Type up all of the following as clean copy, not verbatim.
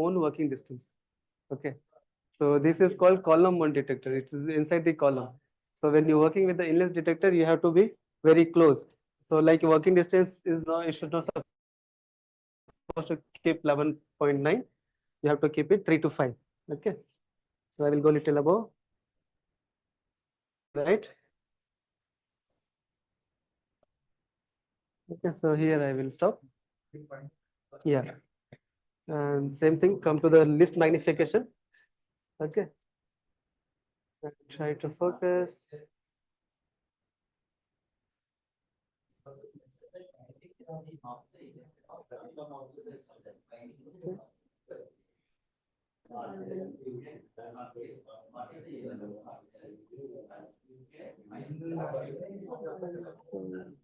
own working distance. Okay. So this is called column mount detector. It is inside the column. So when you're working with the inless detector, you have to be very close. So like working distance is now, you should not supposed to keep 11.9. You have to keep it 3 to 5. Okay. So I will go little above. Right. Okay. So here I will stop. Yeah. And same thing, come to the list magnification. Okay. And try to focus.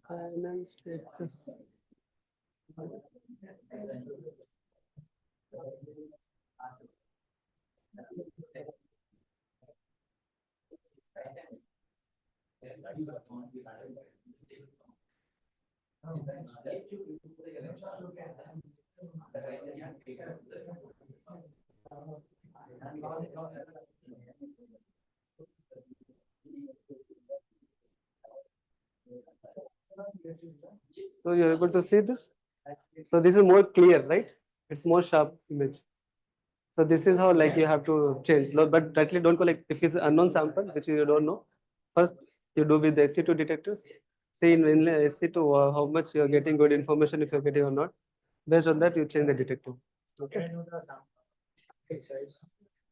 Finance status. So you're able to see this. So this is more clear, right? It's more sharp image. So this is how like you have to change. But directly don't go like if it's unknown sample which you don't know. First you do with the SC2 detectors. See in SC2 how much you're getting good information if you're getting or not. Based on that you change the detector. Okay.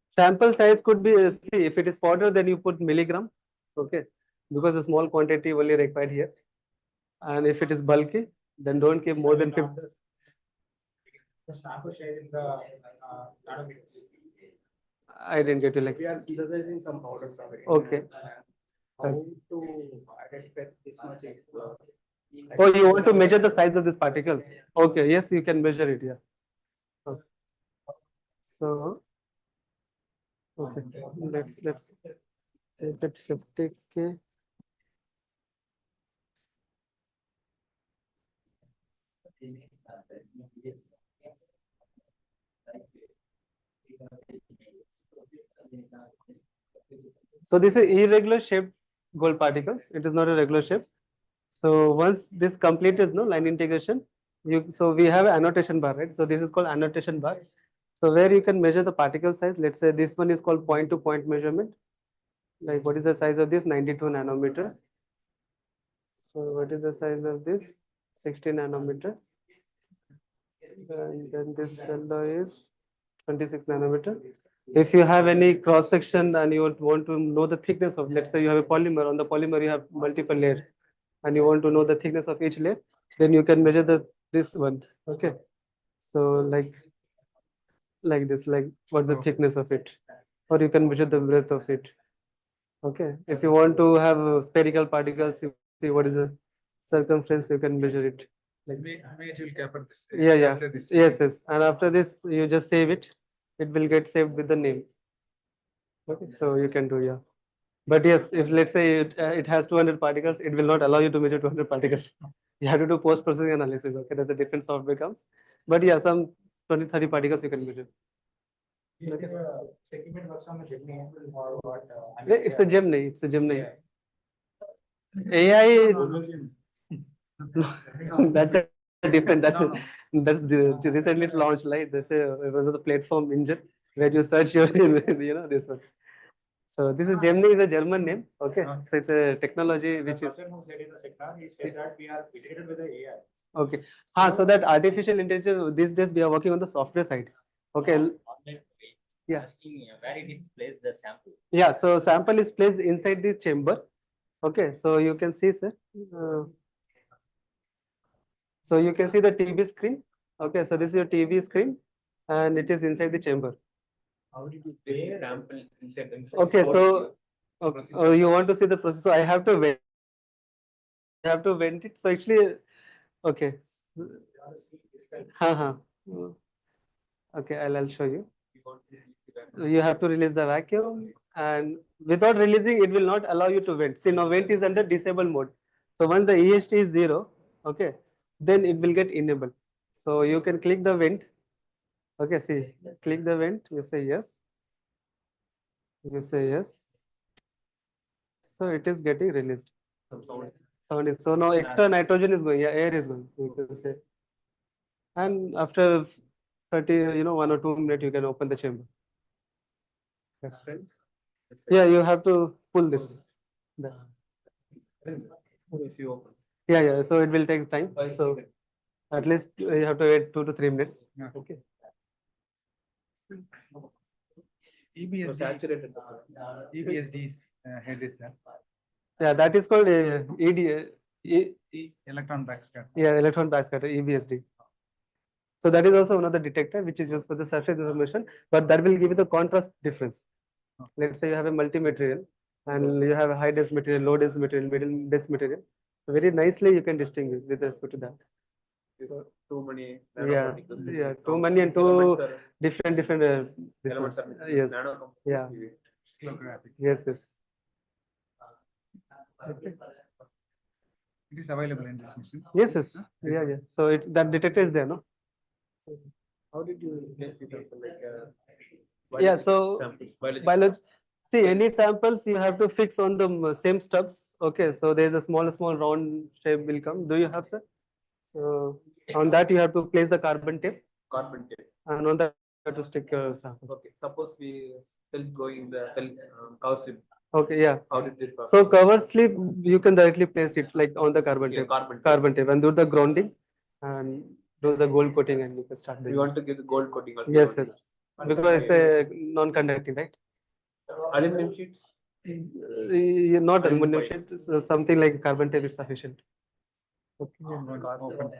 Sample size could be see if it is powder then you put milligram. Okay. Because a small quantity only required here. And if it is bulky, then don't keep more than 50. The sample size in the nanometers. I didn't get you like. We are synthesizing some powders already. Okay. How to identify this much is Oh, you want to measure the size of this particles? Okay, yes, you can measure it. Yeah. Okay. So, okay, let's take it 50K. So this is irregular shaped gold particles. It is not a regular shape. So once this complete is no line integration, so we have an annotation bar, right? So this is called annotation bar. So where you can measure the particle size. Let's say this one is called point to point measurement. Like what is the size of this? 92 nanometer. So what is the size of this? 60 nanometer. And then this fellow is 26 nanometer. If you have any cross section and you want to know the thickness of, let's say you have a polymer, on the polymer you have multiple layers and you want to know the thickness of each layer, then you can measure this one. Okay. So like this, like what's the thickness of it, or you can measure the breadth of it. Okay. If you want to have spherical particles, you see what is the circumference, you can measure it. Like, image will capture this. yeah. Yes. And after this, you just save it. It will get saved with the name. Okay. So you can do, yeah. But yes, if let's say it has 200 particles, it will not allow you to measure 200 particles. You have to do post-processing analysis. Okay, that's a different software comes. But yeah, some 20, 30 particles you can measure. Segment works on the Gemini or what? Yeah, it's a Gemini. It's a Gemini. AI is that's a different. That's recently launched. Like that's one of the platform engine where you search your this one. So this is Gemini is a German name. Okay, so it's a technology which The is. person who said in the seminar, he said that we are related with the AI. Okay. So that artificial intelligence these days we are working on the software side. Okay. Yeah. Asking where it is placed the sample. Yeah. So sample is placed inside the chamber. Okay. So you can see, sir. So you can see the TV screen. Okay. So this is your TV screen, and it is inside the chamber. How did you This pay? is sample inside. Okay. So you want to see the process? So I have to wait. I have to vent it. So actually, okay. Okay, I'll show you. You have to release the vacuum, and without releasing, it will not allow you to vent. See, now vent is under disable mode. So once the EST is 0, okay, then it will get enabled. So you can click the vent. Okay, see, click the vent, you say yes. You say yes. So it is getting released. Some sound. Sound is, so now extra nitrogen is going, yeah, air is going, you can say. And after 30, 1 or 2 minutes, you can open the chamber. Yeah, you have to pull this. That's- If you open. Yeah, so it will take time. So at least you have to wait 2 to 3 minutes. Yeah. Okay. EBSD, Saturated. EBSD head is there. Yeah, that is called ED, Electron backscatter. yeah, electron backscatter, EBSD. So that is also another detector which is used for the surface information, but that will give you the contrast difference. Let's say you have a multi-material and you have a high dense material, low dense material, middle dense material. So very nicely you can distinguish with respect to that. Too many. Yeah, nanoparticles. yeah, too Some many and elements two are- different this elements one. are Yes, nano- yeah. Crystallographic. Yes. It is available in this machine. Yes. Yeah. So it's that detector is there, no? How did you guess this sample, Yeah, biological so samples, biological biology. See, any samples you have to fix on the same stubs. Okay, so there's a small round shape will come. Do you have, sir? So on that you have to place the carbon tape, carbon tape. and on that you have to stick your sample. Okay, suppose we cells growing the cell cow slip. Okay, yeah. How did this work? So cover slip you can directly place it like on the carbon Okay, tape, carbon tape. and do the grounding and do the gold coating, and you can start We doing. want to give the gold coating also. Yes, because it's a non-conducting, right? Aluminum sheets. Not Aluminum aluminum foils. sheet, so something like carbon tape is sufficient. Okay. Open.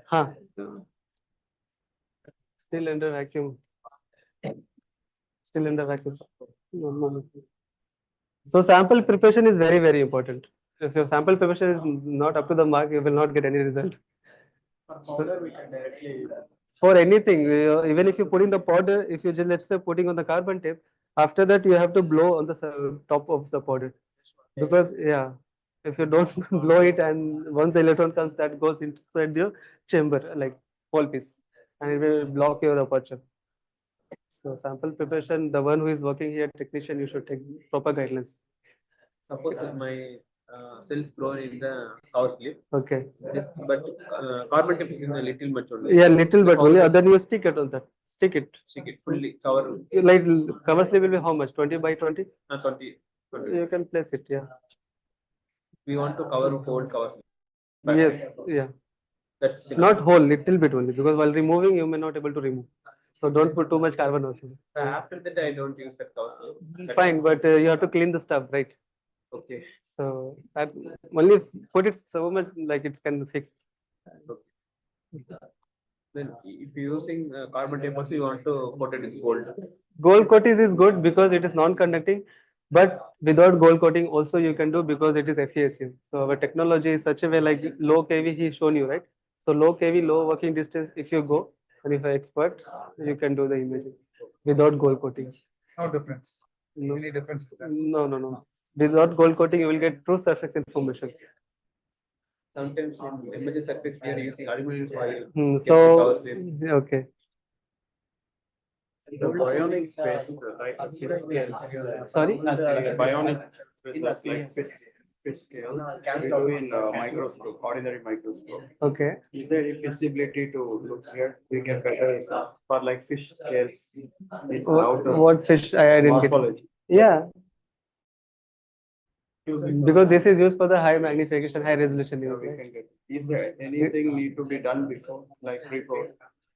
Huh. Still under vacuum. Still under vacuum. One moment. So sample preparation is very important. If your sample preparation is not up to the mark, you will not get any result. For powder, we can directly. For anything, even if you put in the powder, if you just let's say putting on the carbon tape, after that you have to blow on the top of the powder, because yeah, if you don't blow it and once the electron comes, that goes inside your chamber like whole piece, and it will block your aperture. So sample preparation, the one who is working here, technician, you should take proper guidelines. Suppose that my cells grown in the cow slip. Okay. This, but carbon tape is in a little much only. Yeah, little So but how only. does- Then you stick it on that. Stick it. Stick it fully cover. Like cover slip will be how much? 20 by 20? 20. You can place it. Yeah. We want to cover whole cover slip. But Yes. Yeah. That's Not whole, little bit only, because while removing you may not able to remove. So don't put too much carbon also. After that, I don't use that cover slip. Fine, but you have to clean the stuff, right? Okay. So that only put it so much like it can fix. Then if you're using carbon tape also, you want to coat it with gold. Gold coating is good because it is non-conducting, but without gold coating also you can do because it is FESM. So our technology is such a way like low kV he shown you, right? So low kV, low working distance, if you go and if you're expert, you can do the imaging without gold coating. No difference. No. Any difference is there? No. Without gold coating, you will get true surface information. Sometimes in image surface we are using aluminum foil. So, okay. The bionic space, like fish scales. Sorry? The bionic space, like fish scales, we do in microscope, ordinary microscope. Okay. Is there any feasibility to look here? We get better results for like fish scales. It's out of What fish I didn't get? morphology. Yeah, because this is used for the high magnification, high resolution. Yeah, News, we right? can get. Is there anything need to be done before, like pre-pro?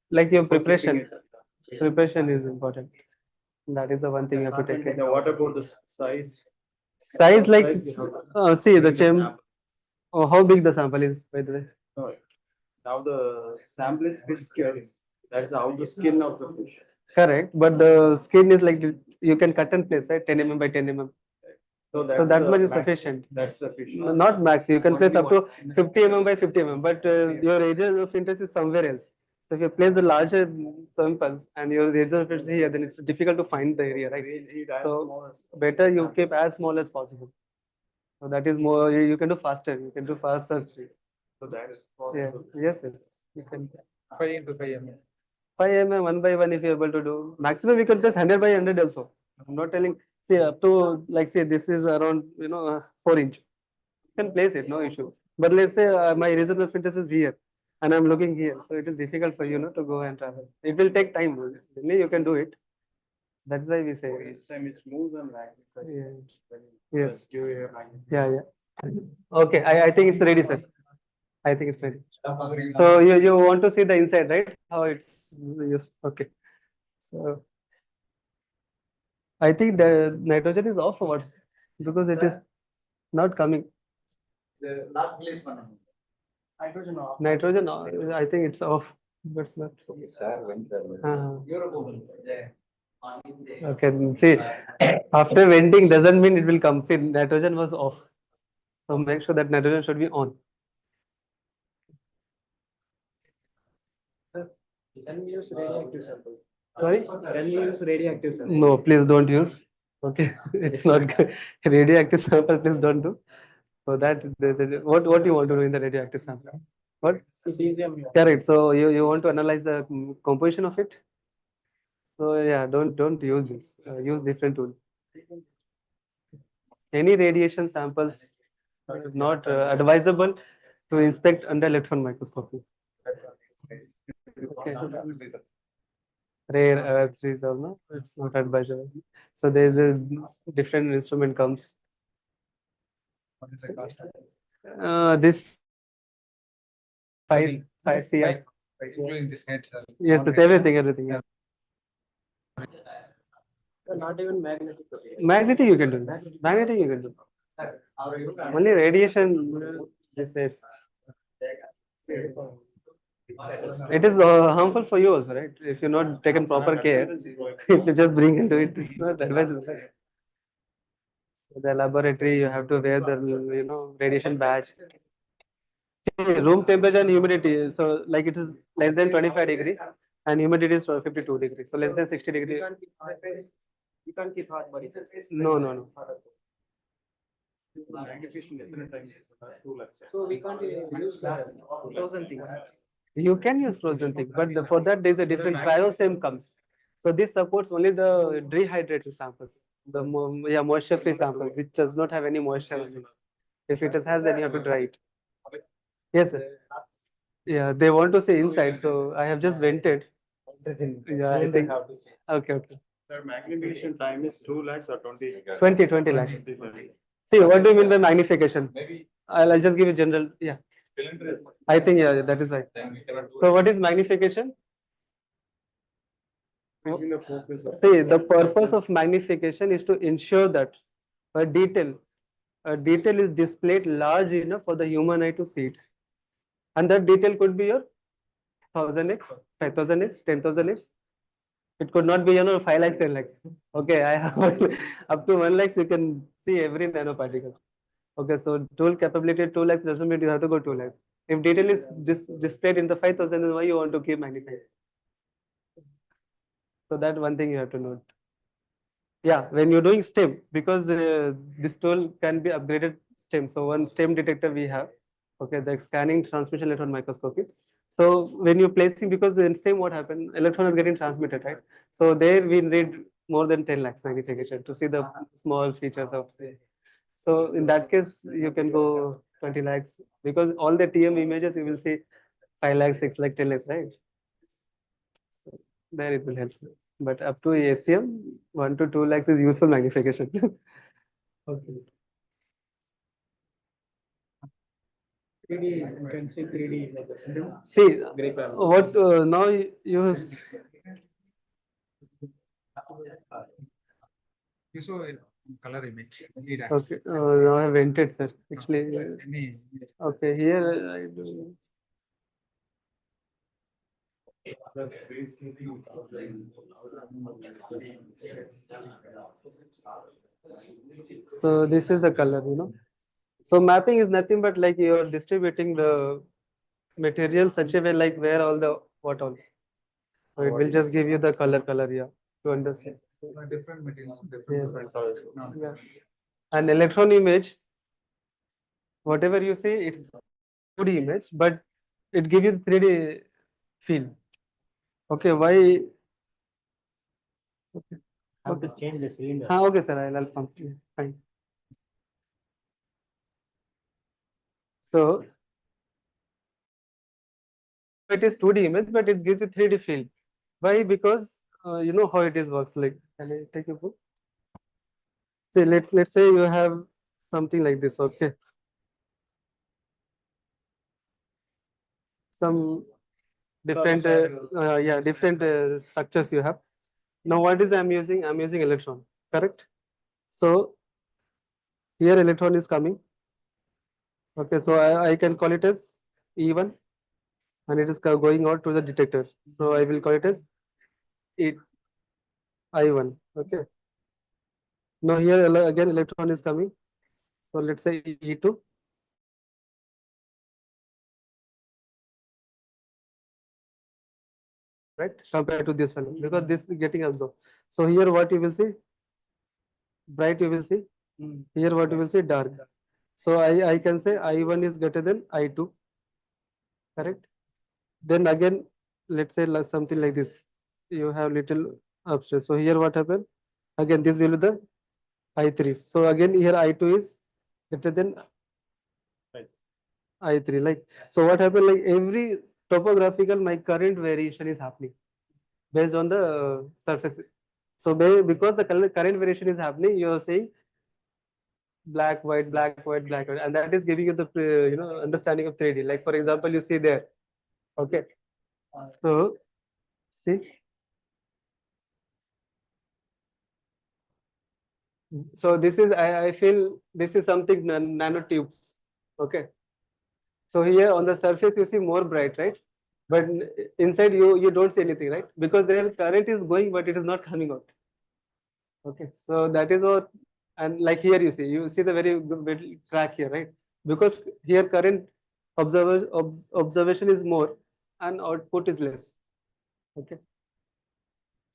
Like your before keeping preparation. it? Preparation is important. That is the one thing you have to take care. Now, what about the size? Size, What like, size we have to see the bring chamber. sample? Oh, how big the sample is, by the way? No, now the sample is fish scales. That's how the skin of the fish. Correct, but the skin is like you can cut and place, right? 10 mm by 10 mm. So So that the much is max. sufficient. That's sufficient. Not max, you can place up to 21. 50 mm by 50 mm, but your area of interest is somewhere else. So if you place the larger samples and your area of interest is here, then it's difficult to find the area, right? We need as So small as better you possible. keep as small as possible. So that is more, you can do faster, you can do fast search. So that is Yeah, possible. yes, you can. 5 into 5 mm. 5 mm 1 by 1 if you're able to do. Maximum we can place 100 by 100 also. I'm not telling, see up to like say this is around 4 inch. You can place it, no issue. But let's say my reasonable fitness is here and I'm looking here. So it is difficult for you to go and travel. It will take time. Really, you can do it. That's why we say. Each time it moves and magnifies. Yeah. When Yes. first you hear magnification. Yeah. Okay. I think it's ready, sir. I think it's ready. So you want to see the inside, right? How it's used. Okay. So I think the nitrogen is off or what? Because it is not coming. Nitrogen, I think it's off. That's not. Okay. See, after venting doesn't mean it will come. See, nitrogen was off. So make sure that nitrogen should be on. Can we use radioactive sample? Sorry? Can we use radioactive sample? No, please don't use. Okay, it's not good. Radioactive sample, please don't do. So that what you want to do in the radioactive sample? What? Cesium. Correct. So you want to analyze the composition of it. So yeah, don't use this. Use different tool. Any radiation samples is not advisable to inspect under electron microscopy. Okay. Rare earth reserve, no, it's not advisable. So there's a different instrument comes. What is the cost? This 5 CR. Excluding this head cell. Yes, it's everything. Yeah. Not even magnetic. Magnetic you can do. Magnetic you can do. Only radiation. This is. It is harmful for you also, right? If you're not taken proper care, if you just bring into it, it's not advisable. The laboratory, you have to wear the radiation badge. Room temperature and humidity. So like it is less than 25 degrees and humidity is 52 degrees. So less than 60 degrees. You can't keep hot bodies. No. Magnification different times. 2 lakhs. So we can't use frozen things. You can use frozen thing, but for that there's a different cryosem comes. So this supports only the dehydrated samples, the moisture-free samples, which does not have any moisture in it. If it has, then you have to dry it. Yes, sir. Yeah, they want to say inside, so I have just vented. Yeah, I think. Okay. Sir, magnification time is 2 lakhs or 20? 20 lakhs. See, what do you mean by magnification? I'll just give you general. Yeah. I think that is right. So what is magnification? See, the purpose of magnification is to ensure that a detail is displayed large enough for the human eye to see it. And that detail could be your 1000x, 5000x, 10,000x. It could not be 5 lakhs, 10 lakhs. Okay, I have up to 1 lakhs you can see every nanoparticle. Okay, so tool capability 2 lakhs doesn't mean you have to go 2 lakhs. If detail is displayed in the 5000, then why you want to keep magnifying? So that one thing you have to note. Yeah, when you're doing STEM, because this tool can be upgraded STEM. So one STEM detector we have, okay, the scanning transmission electron microscopy. So when you're placing, because in STEM what happened, electron is getting transmitted, right? So there we need more than 10 lakhs magnification to see the small features of the. So in that case, you can go 20 lakhs because all the TM images you will see 5 lakhs, 6 lakhs, 10 lakhs, right? So there it will help. But up to ACM, 1 to 2 lakhs is useful magnification. Okay. 3D, you can see 3D images. See, Great plan. what now you have. You saw it color image. Okay, now I have vented, sir. Actually, Any okay, here I do. So this is the color, So mapping is nothing but like you're distributing the material such a way like where all the what all. So it will just give you the color, yeah, to understand. different materials, Yeah. different colors. No. Yeah. An electron image, whatever you see, it's 2D image, but it gives you the 3D feel. Okay, why? Okay. Have to change the cylinder. Okay, sir, I'll pump. Yeah, fine. So it is 2D image, but it gives you 3D feel. Why? Because you know how it is works. Like, can I take a book? Say, let's say you have something like this. Okay, some different different structures you have. Now, what is I'm using? I'm using electron. Correct. So here electron is coming. Okay, so I can call it as E1, and it is going out to the detector. So I will call it as I1. Okay. Now here again electron is coming. So let's say E2. Right, compared to this one, because this is getting absorbed. So here what you will see, bright you will see. Here what you will see, dark. So I can say I1 is greater than I2. Correct. Then again, let's say something like this. You have little upstairs. So here what happened? Again, this will be the I3. So again here I2 is greater than I3. Like, so what happened? Like every topographical, my current variation is happening based on the surface. So because the current variation is happening, you are saying black, white, black, white, black, white, and that is giving you the understanding of 3D. Like for example, you see there. Okay. So see. So this is I feel this is something nanotubes. Okay. So here on the surface you see more bright, right? But inside you don't see anything, right? Because their current is going, but it is not coming out. Okay. So that is what, and like here you see the very good track here, right? Because here current observation is more and output is less. Okay.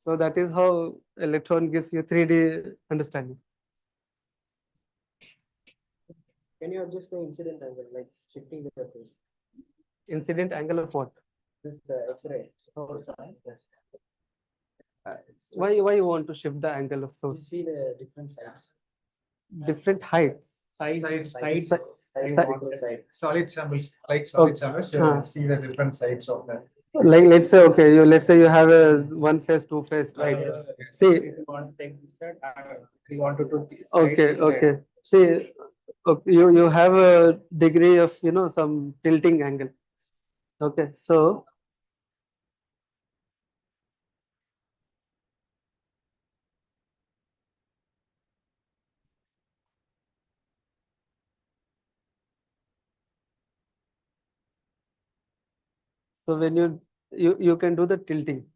So that is how electron gives you 3D understanding. Can you adjust the incident angle, like shifting the phase? Incident angle of what? This X-ray source. Yes. Why you want to shift the angle of You source? see the different sides. Different heights. Sides. Solid samples, like solid Okay. samples, you Huh. see the different sides of that. Like let's say okay, let's say you have a 1 phase, 2 phase, right? See. If you want to take this side, we want to do this. Okay. See, okay, you have a degree of some tilting angle. Okay, so when you can do the tilting.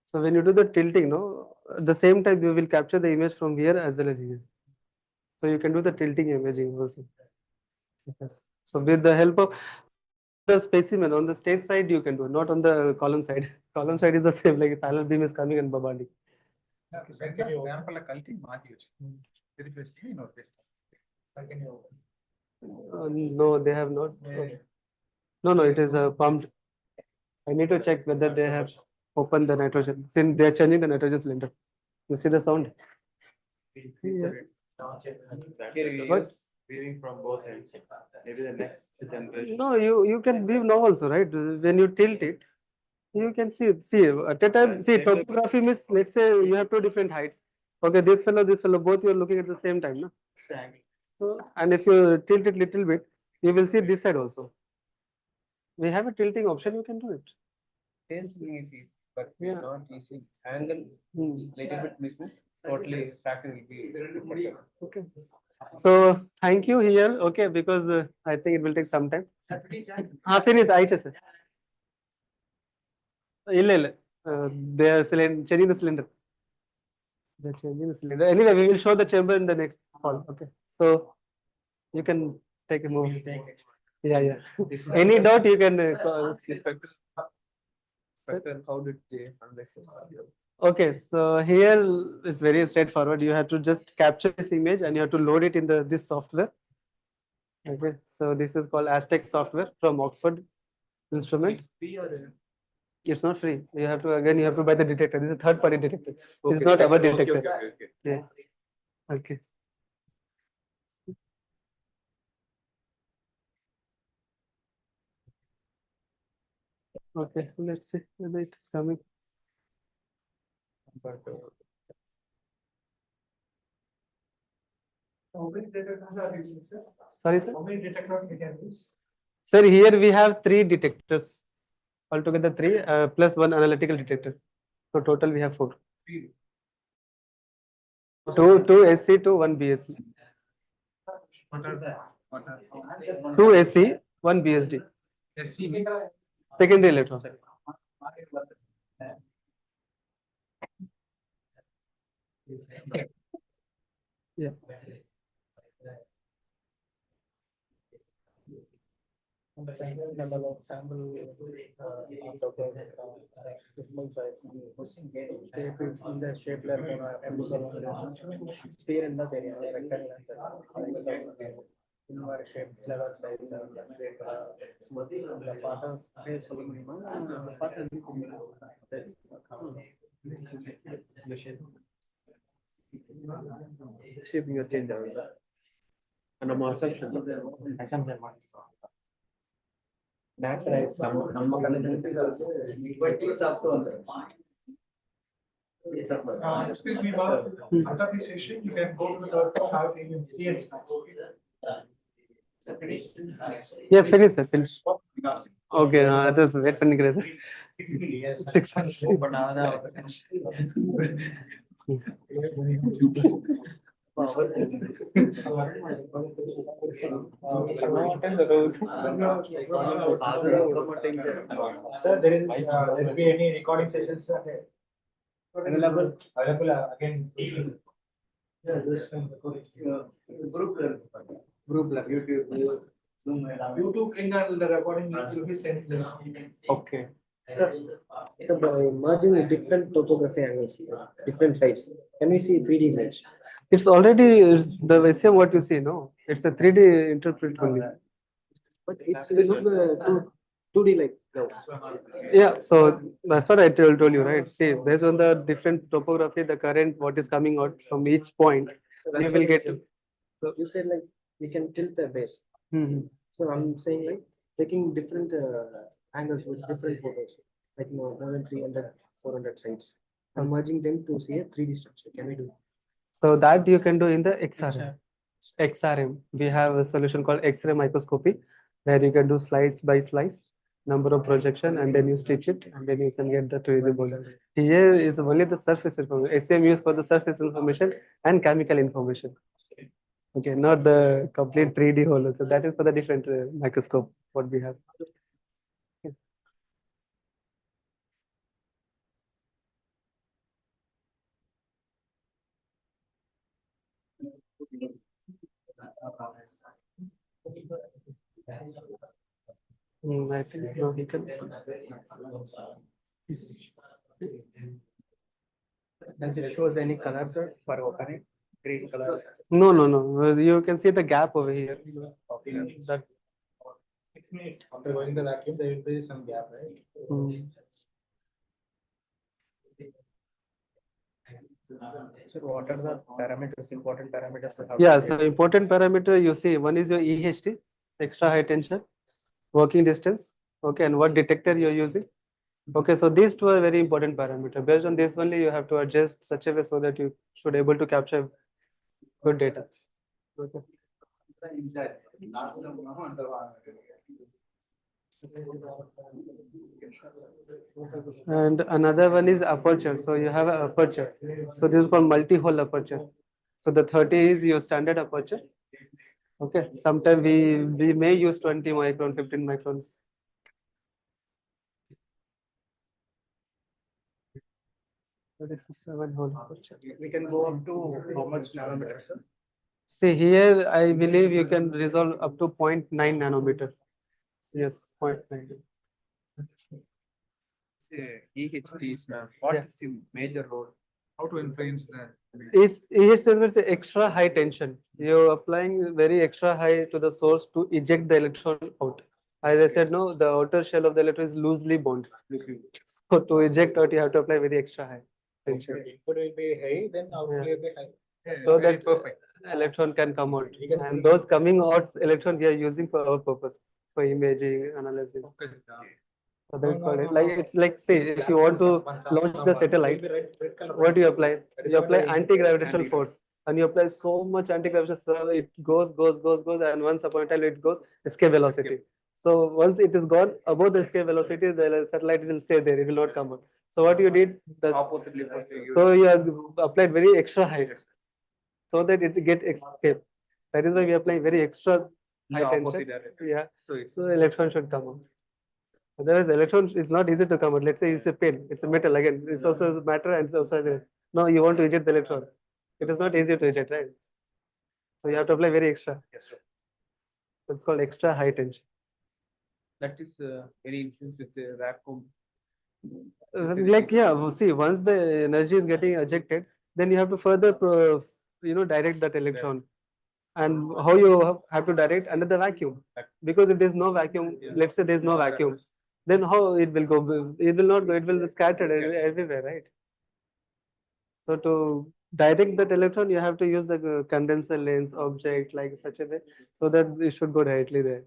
So when you do the tilting, no, at the same time you will capture the image from here as well as here. So you can do the tilting imaging also. Yes. So with the help of the specimen on the stage side, you can do, not on the column side. Column side is the same, like parallel beam is coming and bombarding. Example, కల్తీ మార్చవచ్చు తిరిగి note No, they have not. No, it is pumped. I need to check whether they have opened the nitrogen. Since they are changing the nitrogen cylinder. You see the sound? What? Weaving from both ends. Maybe the next generation. No, you can weave now also, right? When you tilt it, you can see at a time. See, topography means, let's say you have two different heights. Okay, this fellow, both you are looking at the same time, no? So, and if you tilt it little bit, you will see this side also. We have a tilting option, you can do it. Same thing is easy, but we Yeah. are not using angle. Little bit mismatch. Totally fraction will be different. Okay. So thank you here. Okay, because I think it will take some time. Finish. sir. ಇಲ್ಲ. They are changing the cylinder. They're changing the cylinder. Anyway, we will show the chamber in the next hall. Okay. So you can take a move. Yeah. Any doubt you can. How did they analyze this? Okay, so here is very straightforward. You have to just capture this image and you have to load it in this software. Okay, so this is called Aztec software from Oxford Instruments. It's not free. You have to, again, you have to buy the detector. This is a third party detector. This is Okay, not our okay, detector. okay. Yeah. Okay. Okay, let's see whether it is coming. But, How many detectors are using, sir? Sorry, sir. How many detectors we can use? Sir, here we have 3 detectors. Altogether 3 plus 1 analytical detector. So total we have 4. 2 SC to 1 BSC. What are, what are? 2 SC, 1 BSD. SC means Secondary electron. Yeah. And the sample number of sample, out of the, decimal size, shape is in the shape level, sphere in the area, rectangle and the inward shape, level size, shape, the part of face of the part of the shape you change ನಮ್ಮ assumption. ನಮ್ಮ Excuse me, Bob, after this session, you can go to the third floor, have PNC. Yes, finish, sir. Finish. Okay, that's wait for Nicholas. 600. Sir, there will be any recording sessions available again. Yeah, this one. Group like YouTube. YouTube link and the recording link will be sent. Okay. So by merging the different topography angles, different sides, can we see 3D image? It's already the same what you see, no? It's a 3D interpret only. But it's not the 2D like now. Yeah, so that's what I told you, right? See, based on the different topography, the current what is coming out from each point, you will get. So you said like we can tilt the base. Mhm. So I'm saying like taking different angles with different photos, like more than 300, 400 sides, and merging them to see a 3D structure. Can we do? So that you can do in the XRM. XRM, we have a solution called X-ray microscopy, where you can do slice by slice, number of projection, and then you stitch it, and then you can get the 3D model. Here is only the surface information. SEM used for the surface information and chemical information. Okay, not the complete 3D whole. So that is for the different microscope what we have. I think no, he can. Does it shows any colors for opening? Green colors. No, no, no. You can see the gap over here. That. After going the vacuum, there will be some gap, right? Mm. So what are the parameters, important parameters? to have Yeah, to so important parameter you see, one is your EHT, extra high tension, working distance, okay, and what detector you're using. Okay, so these two are very important parameter. Based on this only, you have to adjust such a way so that you should able to capture good data. Okay. And another one is aperture. So you have an aperture. So this is called multi-hole aperture. So the 30 is your standard aperture. Okay. Sometimes we may use 20 micron, 15 microns. So this is 7-hole aperture. We can go up to how much nanometers, sir? See here, I believe you can resolve up to 0.9 nanometer. Yes, 0.9. EHT is, what Yeah. is the major role? How to influence that? Is EHT extra high tension? You're applying very extra high to the source to eject the electron out. As I said, no, the outer shell of the electron is loosely bound. So to eject out, you have to apply very extra high tension. Input will be high, then output will be high. So Very that perfect. electron can come out. And those coming out electron we are using for our purpose, for imaging, analysis. Focus. So that's called it. Like it's like, say, if you want to launch the satellite, what do you apply? You apply anti-gravitational force, and you apply so much anti-gravitational force, it goes, and once upon a time it goes escape velocity. So once it is gone above the escape velocity, the satellite will stay there. It will not come out. So what you did, Oppositely first you use. so you have applied very extra height, so that it get escape. That is why we apply very extra high opposite tension. direction. Yeah. So it's. So the electron should come out. Otherwise, electron is not easy to come out. Let's say it's a pin, it's a metal again. It's also matter and it's also no. You want to eject the electron. It is not easy to eject, right? So you have to apply very extra. Yes, sir. It's called extra high tension. That is very influence with the vacuum. Like yeah, see, once the energy is getting ejected, then you have to further direct that electron. And how you have to direct under the vacuum, because if there is no vacuum, let's say there is no vacuum, then how it will go? It will not go. It will be scattered everywhere, right? So to direct that electron, you have to use the condenser lens object like such a way, so that it should go directly there.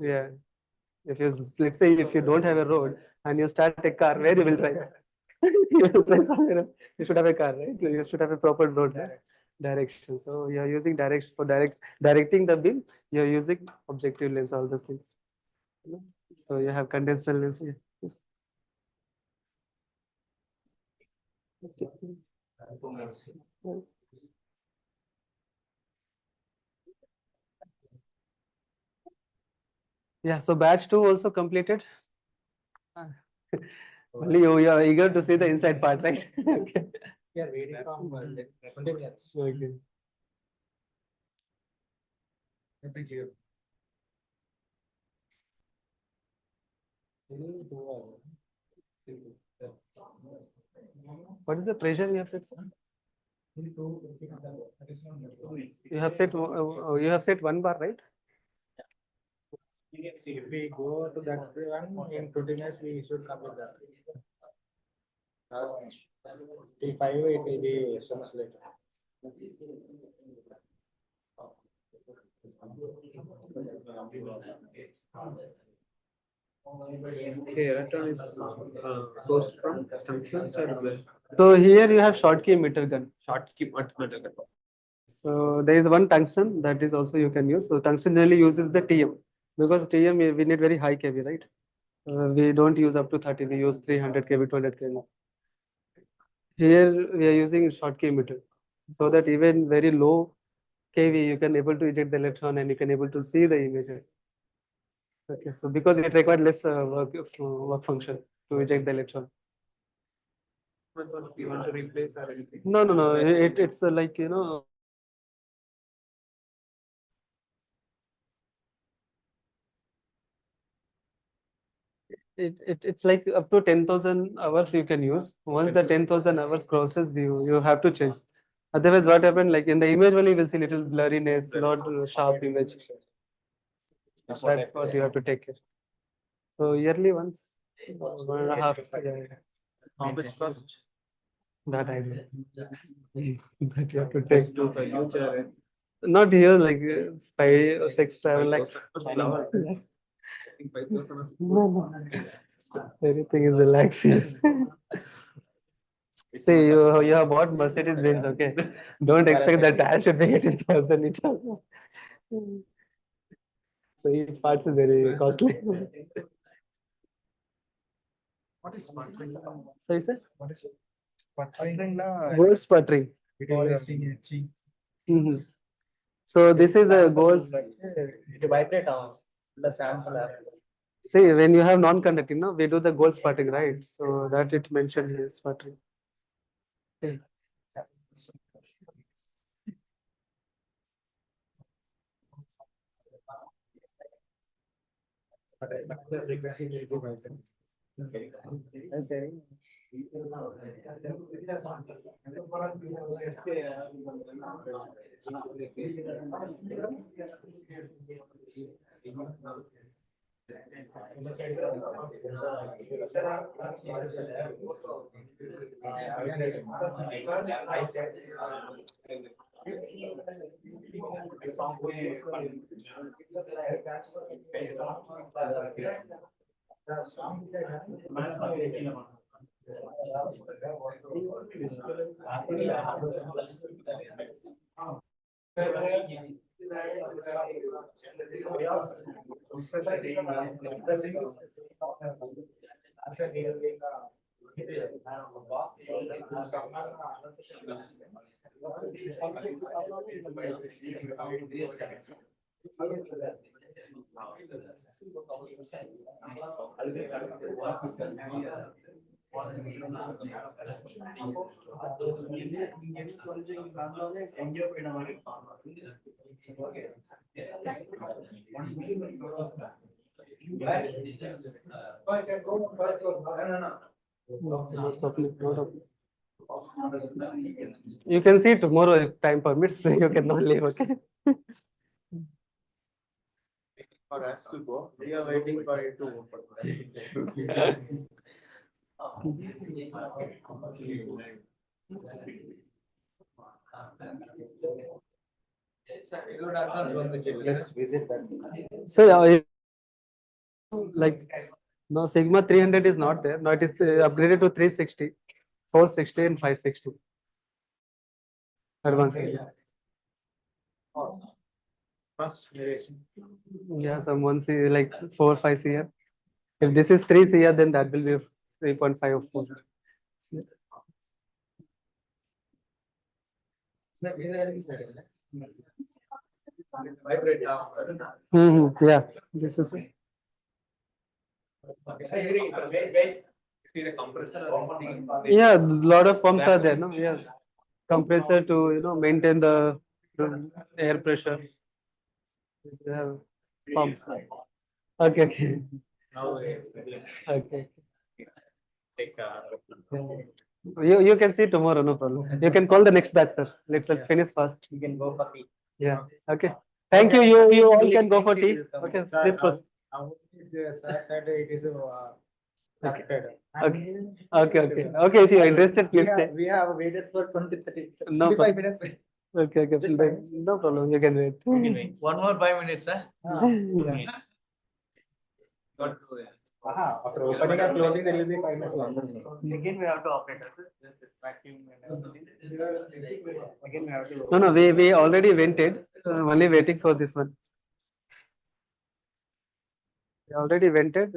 Yeah. If you, let's say, if you don't have a road and you start a car, where you will drive? You will drive somewhere else. You should have a car, right? You should have a proper road direction. So you are using direction for directing the beam. You are using objective lens, all those things. So you have condenser lens. Yeah. Yes. Yeah, so batch 2 also completed. Only you are eager to see the inside part, right? Okay. Yeah, waiting from 20 minutes. Okay. Thank you. What is the pressure you have set, sir? You have set 1 bar, right? If we go to that one in 20 minutes, we should complete that. T5, it will be so much later. Okay, electron is sourced from tungsten or So here you have Schottky emitter gun. short keep metal. So there is one tungsten that is also you can use. So tungsten generally uses the TM, because TM we need very high kV, right? We don't use up to 30, we use 300 kV, 200 kV. Here we are using Schottky emitter, so that even very low kV you can able to eject the electron and you can able to see the images. Okay, so because it required less work function to eject the electron. You want to replace or anything? No. It's like it's like up to 10,000 hours you can use. Once the 10,000 hours crosses, you have to change. Otherwise, what happened? Like in the image only, you will see little blurriness, not sharp image. That's what you have to take care. So yearly once, 1.5. Yeah. How much cost? That I know. That you have to take. To the future. Not here, like 5 or 6, 7 lakhs. I think 5,000. No. Everything is relaxed. Yes. See, you have bought Mercedes Benz, okay? Don't expect that tire should be 18,000 each other. So each parts is very costly. What is sputtering? So you said What is sputtering? gold sputtering. Etching. Mhm. So this is a gold. To vibrate on the sample. See, when you have non-conducting, no, we do the gold sputtering, right? So that it mentioned here, sputtering. Okay. Okay. Not opening, not opening. You can see tomorrow if time permits. You cannot leave. Okay. For us to go, we are waiting for it to open. Let's visit that. So, like, no, Sigma 300 is not there. Now it is upgraded to 360, 460, and 560. Advanced. First generation. Yeah, some 1 CR, like 4, 5 CR. If this is 3 CR, then that will be 3.5 or 4. Vibrate. Yeah, this is it. See the compressor or anything? Yeah, lot of pumps are there, no? Yeah, compressor to maintain the air pressure. Yeah, pump. Okay, okay, Now okay. take You can see tomorrow, no problem. You can call the next batch, sir. Let's finish fast. You can go for tea. Yeah. Okay. Thank you. You all can go for tea. Okay. Please proceed. Saturday it is affected. Okay. Okay. Okay. If you are interested, please stay. We have waited for 20-30, No 25 problem. minutes. Okay. Okay. Just 5 minutes. No problem. You can wait. One more 5 minutes, huh? Yeah. got to After opening and closing, there will be 5 minutes. Again, we have to operate. Vacuum and again, we have to. No. We already vented. Only waiting for this one. We already vented.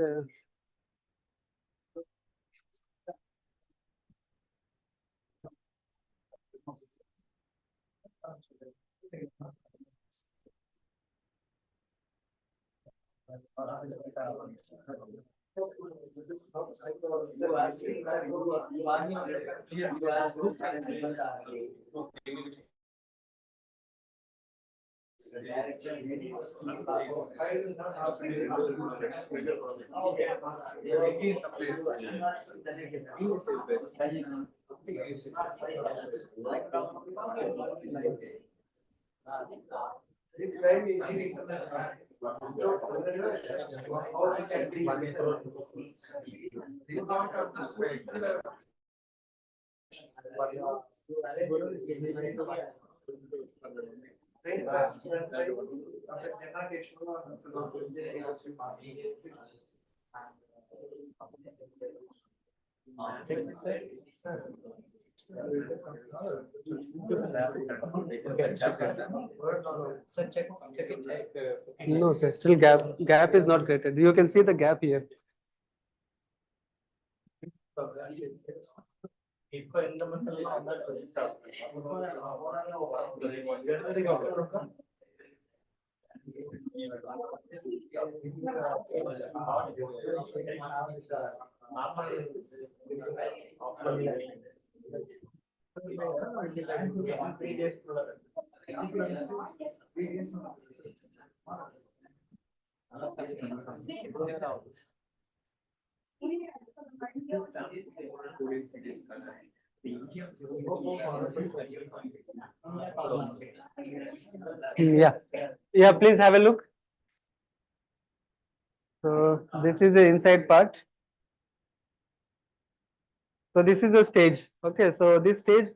So check it. No, sir. Still gap is not created. You can see the gap here. Yeah. Yeah. Please have a look. So this is the inside part. So this is a stage. Okay, so this stage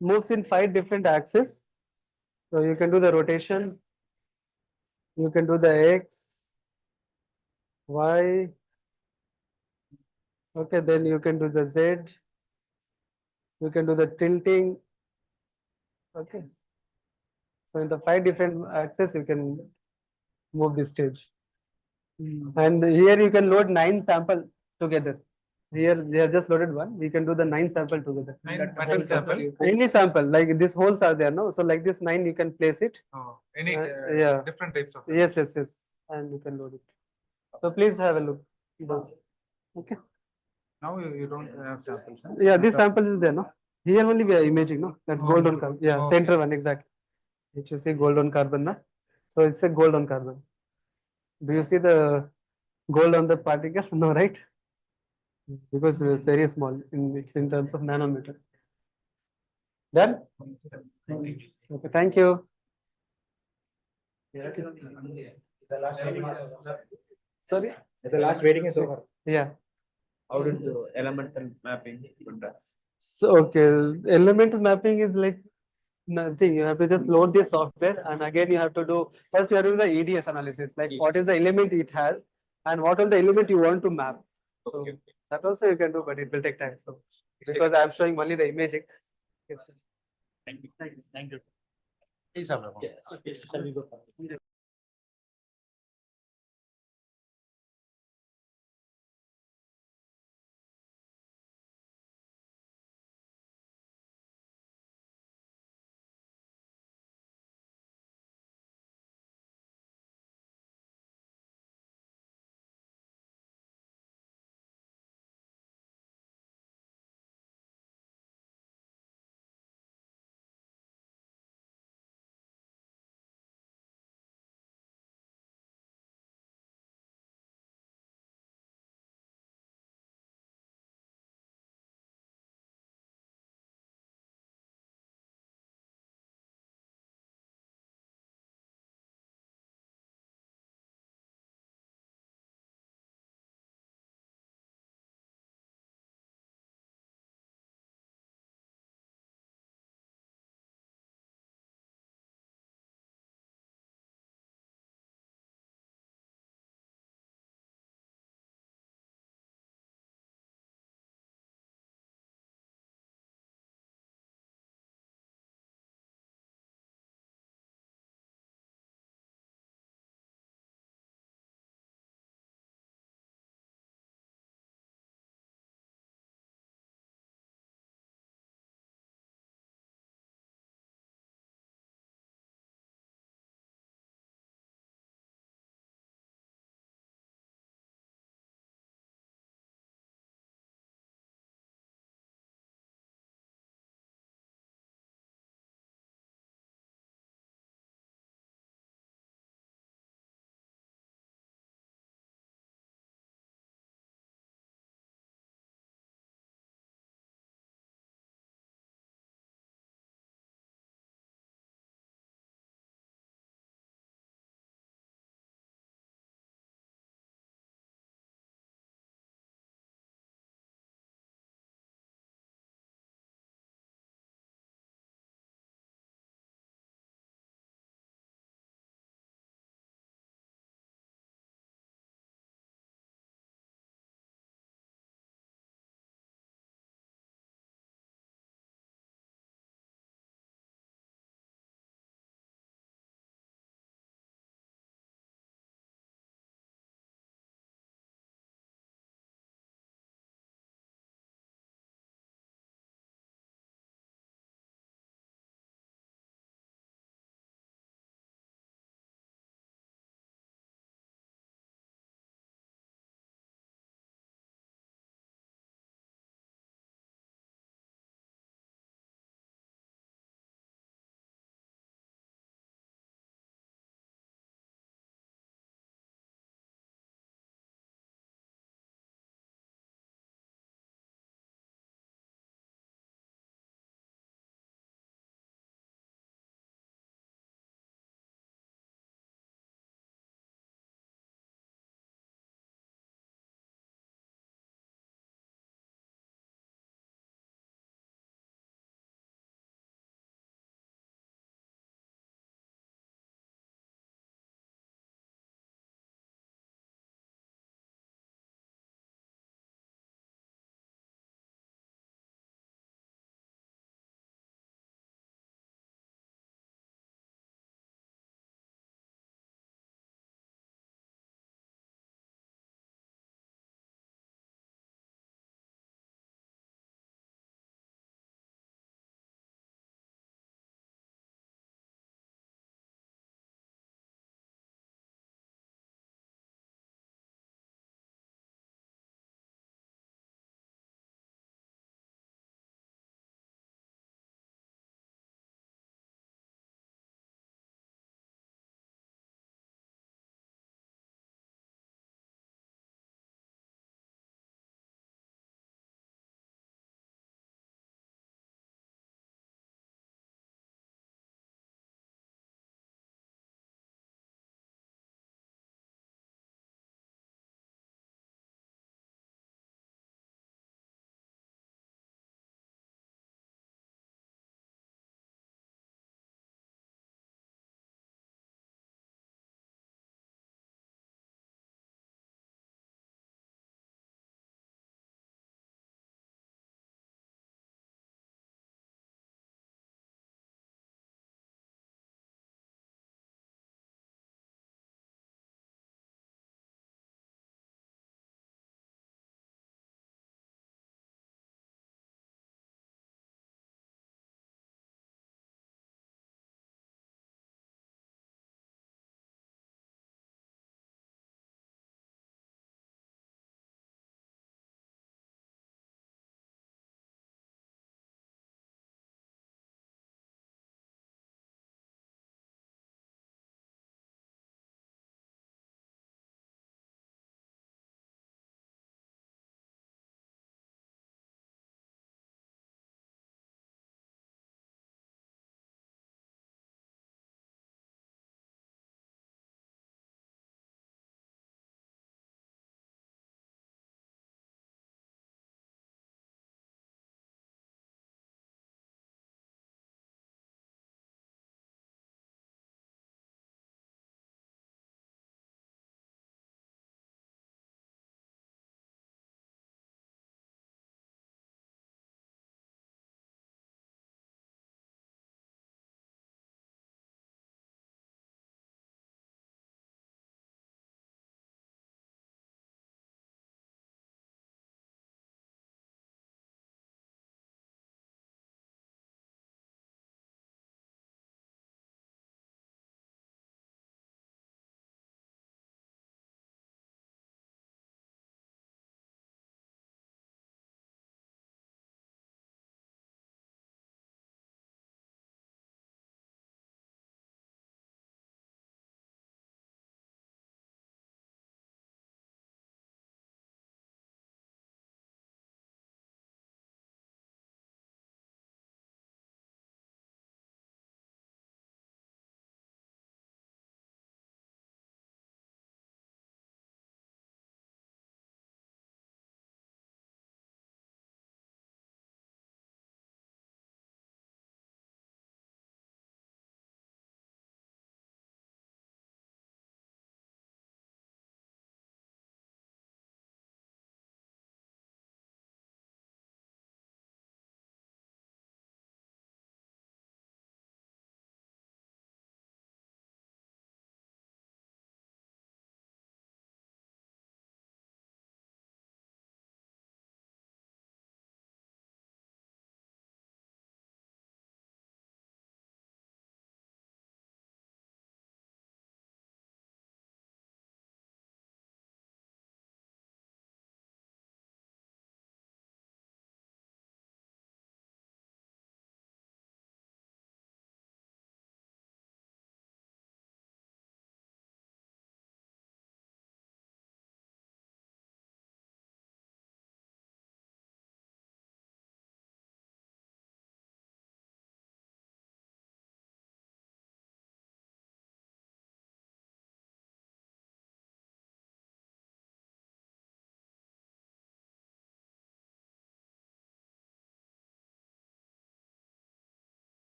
moves in 5 different axes. So you can do the rotation, you can do the X, Y. Okay, then you can do the Z. You can do the tilting. Okay. So in the 5 different axes, you can move this stage. And here you can load 9 sample together. Here they have just loaded one. We can do the 9 sample together. Metal sample. Any sample, like these holes are there, no? So like this 9, you can place it. Oh, any Yeah. different types of. Yes, yes, yes. And you can load it. So please have a look. Those. Okay. Now you don't have samples. Huh? Yeah, this sample is there, no? Here only we are imaging, no? That's gold on carbon. Yeah, Okay. center one, exactly. Which you see gold on carbon, no? So it's a gold on carbon. Do you see the gold on the particle? No, right? Because it's very small it's in terms of nanometer. Done? Okay, thank you. The last meeting is over. Sorry? The last meeting is over. Yeah. How did the elemental mapping do? So, okay, elemental mapping is like nothing. You have to just load the software, and again you have to do first you have to do the EDS analysis, like what is the element it has and what are the element you want to map. So that also you can do, but it will take time. So because I'm showing only the imaging. Yes, sir. Thank you. Thank you. Please, Abraham. Okay, shall we go?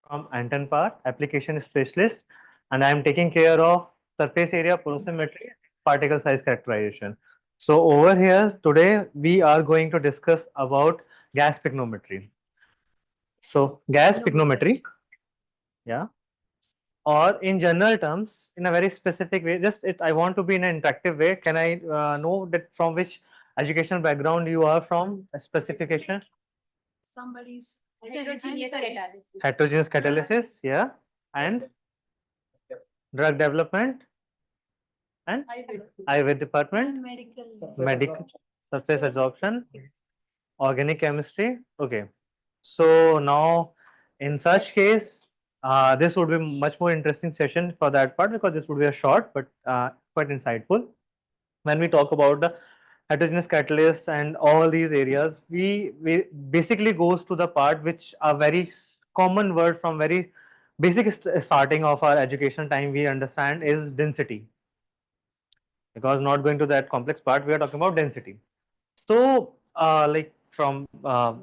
from Anton Par, application specialist, and I am taking care of surface area porosimetry, particle size characterization. So over here today we are going to discuss about gas pygnometry. So gas pygnometry, yeah, or in general terms, in a very specific way. Just it, I want to be in an interactive way. Can I know that from which educational background you are from? A specification. Somebody's heterogeneous catalysis. Heterogeneous catalysis, yeah, and drug development and Ayurveda department, medical surface adsorption, organic chemistry. Okay, so now in such case, this would be much more interesting session for that part because this would be a short but quite insightful. When we talk about the heterogeneous catalyst and all these areas, we basically goes to the part which a very common word from very basic starting of our education time we understand is density. Because not going to that complex part, we are talking about density. So like from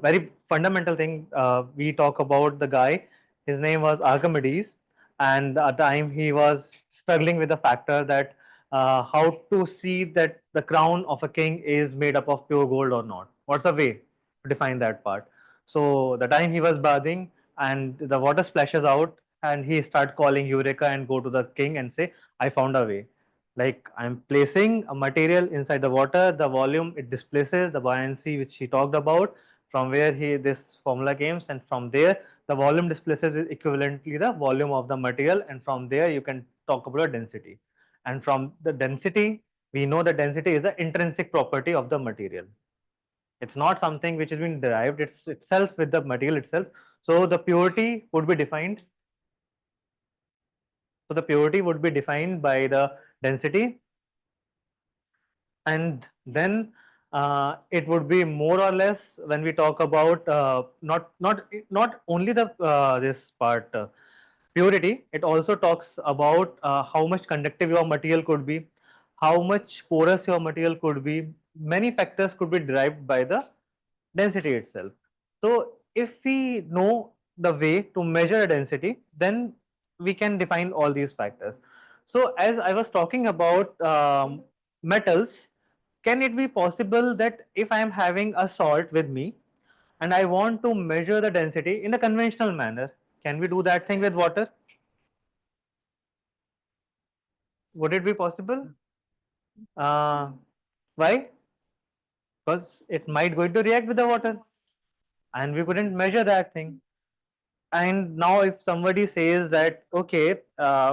very fundamental thing, we talk about the guy, his name was Archimedes, and at the time he was struggling with the factor that how to see that the crown of a king is made up of pure gold or not. What's the way to define that part? So the time he was bathing and the water splashes out and he start calling Eureka and go to the king and say, I found a way. Like I'm placing a material inside the water, the volume it displaces, the buoyancy which he talked about, from where this formula came, and from there the volume displaces is equivalently the volume of the material, and from there you can talk about density. And from the density, we know that density is the intrinsic property of the material. It's not something which has been derived, it's itself with the material itself. So the purity would be defined. So the purity would be defined by the density, and then it would be more or less when we talk about not only the this part purity, it also talks about how much conductive your material could be, how much porous your material could be. Many factors could be derived by the density itself. So if we know the way to measure a density, then we can define all these factors. So as I was talking about metals, can it be possible that if I am having a salt with me and I want to measure the density in a conventional manner, can we do that thing with water? Would it be possible? Why? Because it might going to react with the water and we couldn't measure that thing. And now if somebody says that, okay,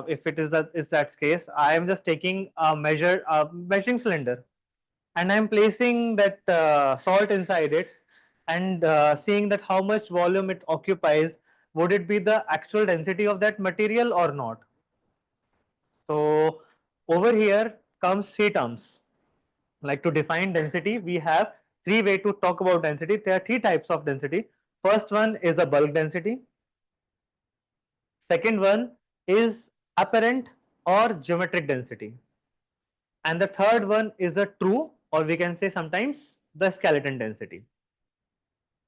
if it is that case, I am just taking a measuring cylinder and I'm placing that salt inside it and seeing that how much volume it occupies, would it be the actual density of that material or not? So over here comes three terms. Like to define density, we have three ways to talk about density. There are three types of density. First one is the bulk density. Second one is apparent or geometric density. And the third one is the true, or we can say sometimes the skeleton density.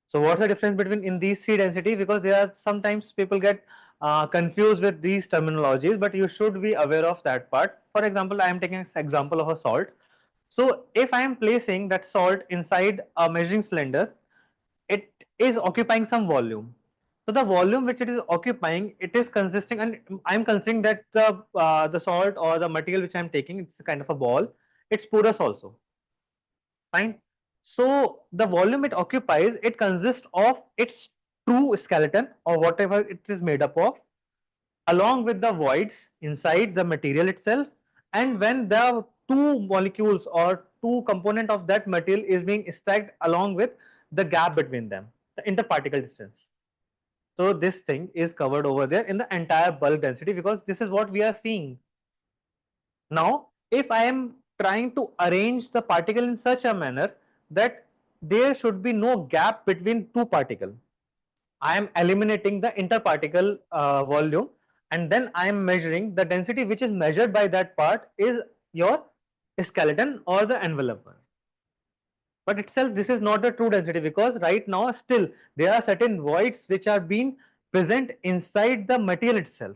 So what's the difference between in these three density? Because there are sometimes people get confused with these terminologies, but you should be aware of that part. For example, I am taking an example of a salt. So if I am placing that salt inside a measuring cylinder, it is occupying some volume. So the volume which it is occupying, it is consisting, and I am considering that the salt or the material which I am taking, it's kind of a ball, it's porous also. Fine. So the volume it occupies, it consists of its true skeleton or whatever it is made up of, along with the voids inside the material itself. And when the two molecules or two component of that material is being stacked along with the gap between them, the interparticle distance. So this thing is covered over there in the entire bulk density, because this is what we are seeing. Now, if I am trying to arrange the particle in such a manner that there should be no gap between two particles, I am eliminating the interparticle volume, and then I am measuring the density which is measured by that part is your skeleton or the envelope. But itself, this is not the true density, because right now still there are certain voids which are being present inside the material itself.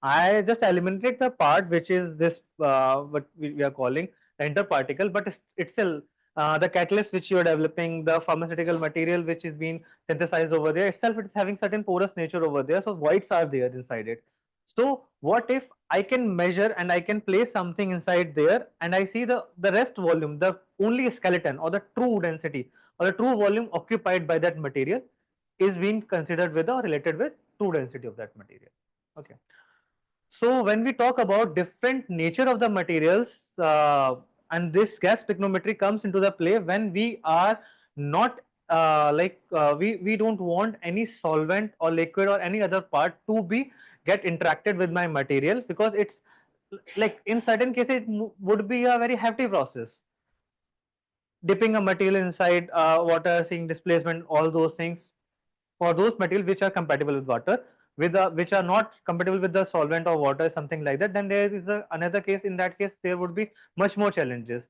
I just eliminated the part which is this what we are calling the interparticle, but it's still the catalyst which you are developing, the pharmaceutical material which is being synthesized over there itself, it's having certain porous nature over there, so voids are there inside it. So what if I can measure and I can place something inside there and I see the rest volume, the only skeleton or the true density or the true volume occupied by that material is being considered with or related with true density of that material. Okay. So when we talk about different nature of the materials, and this gas picnometry comes into the play when we are not we don't want any solvent or liquid or any other part to be get interacted with my material, because it's like in certain cases it would be a very hefty process, dipping a material inside water, seeing displacement, all those things for those materials which are compatible with water, with which are not compatible with the solvent or water, something like that, then there is another case. In that case there would be much more challenges.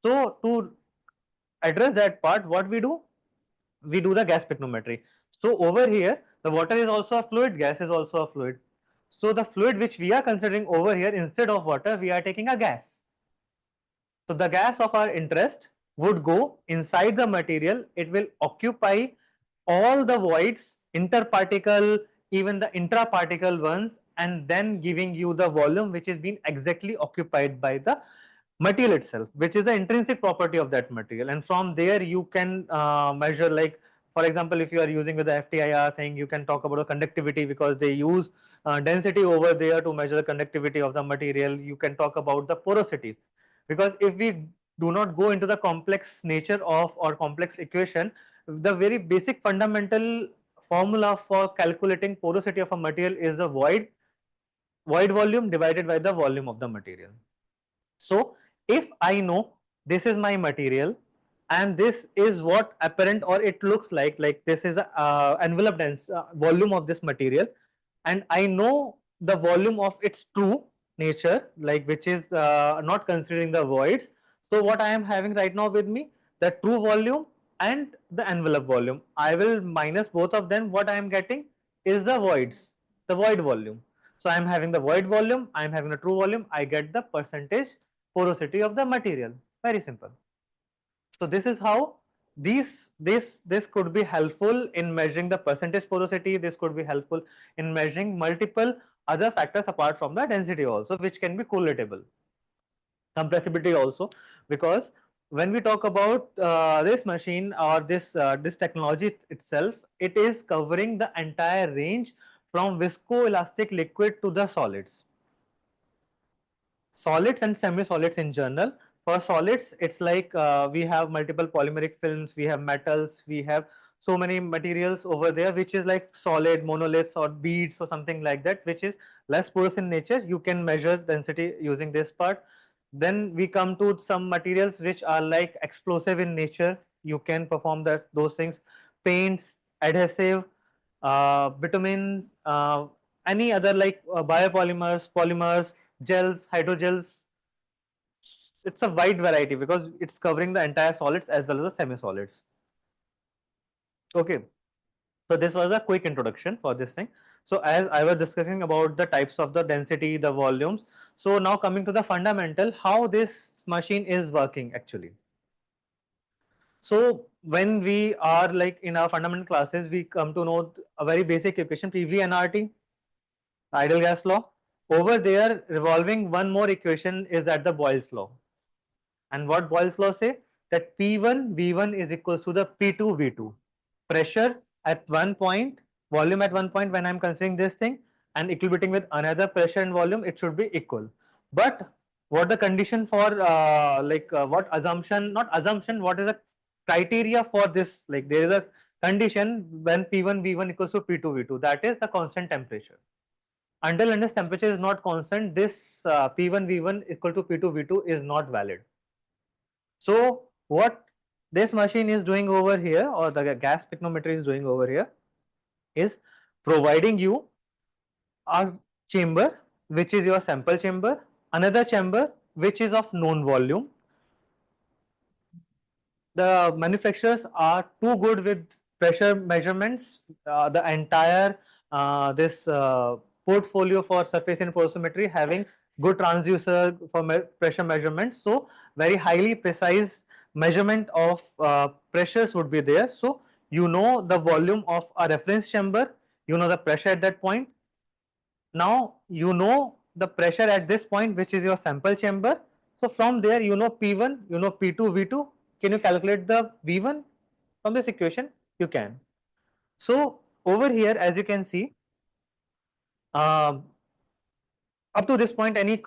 So to address that part, what we do the gas picnometry. So over here the water is also a fluid, gas is also a fluid. So the fluid which we are considering over here, instead of water we are taking a gas. So the gas of our interest would go inside the material, it will occupy all the voids, interparticle, even the intraparticle ones, and then giving you the volume which is being exactly occupied by the material itself, which is the intrinsic property of that material. And from there you can measure, like for example, if you are using with the FTIR thing, you can talk about the conductivity, because they use density over there to measure the conductivity of the material. You can talk about the porosity, because if we do not go into the complex nature of or complex equation, the very basic fundamental formula for calculating porosity of a material is the void volume divided by the volume of the material. So if I know this is my material and this is what apparent or it looks like this is the envelope dense volume of this material, and I know the volume of its true nature, like which is not considering the voids. So what I am having right now with me, the true volume and the envelope volume, I will minus both of them. What I am getting is the voids, the void volume. So I am having the void volume, I am having the true volume, I get the percentage porosity of the material. Very simple. So this is how this could be helpful in measuring the percentage porosity. This could be helpful in measuring multiple other factors apart from the density also, which can be correlatable. Compressibility also, because when we talk about this machine or this technology itself, it is covering the entire range from viscoelastic liquid to the solids and semi-solids in general. For solids, it's like we have multiple polymeric films, we have metals, we have so many materials over there, which is like solid monoliths or beads or something like that, which is less porous in nature. You can measure density using this part. Then we come to some materials which are like explosive in nature. You can perform those things: paints, adhesive, bitumens, any other like biopolymers, polymers, gels, hydrogels. It's a wide variety because it's covering the entire solids as well as the semi-solids. Okay, so this was a quick introduction for this thing. So as I was discussing about the types of the density, the volumes, so now coming to the fundamental, how this machine is working actually. So when we are like in our fundamental classes, we come to know a very basic equation, PV-nRT, ideal gas law. Over there, revolving one more equation is at the Boyle's law. And what Boyle's law say? That P1 V1 is equals to the P2 V2. Pressure at one point, volume at one point when I'm considering this thing, and equilibrating with another pressure and volume, it should be equal. But what the condition for what assumption, not assumption, what is the criteria for this? Like there is a condition when P1 V1 equals to P2 V2, that is the constant temperature. Until this temperature is not constant, this P1 V1 equal to P2 V2 is not valid. So what this machine is doing over here, or the gas picnometry is doing over here, is providing you a chamber which is your sample chamber, another chamber which is of known volume. The manufacturers are too good with pressure measurements. The entire this portfolio for surface and porosimetry, having good transducer for pressure measurements. So very highly precise measurement of pressures would be there. So you know the volume of a reference chamber, you know the pressure at that point. Now you know the pressure at this point, which is your sample chamber. So from there you know P1, you know P2, V2. Can you calculate the V1 from this equation? You can. So over here, as you can see, um, up to this point, any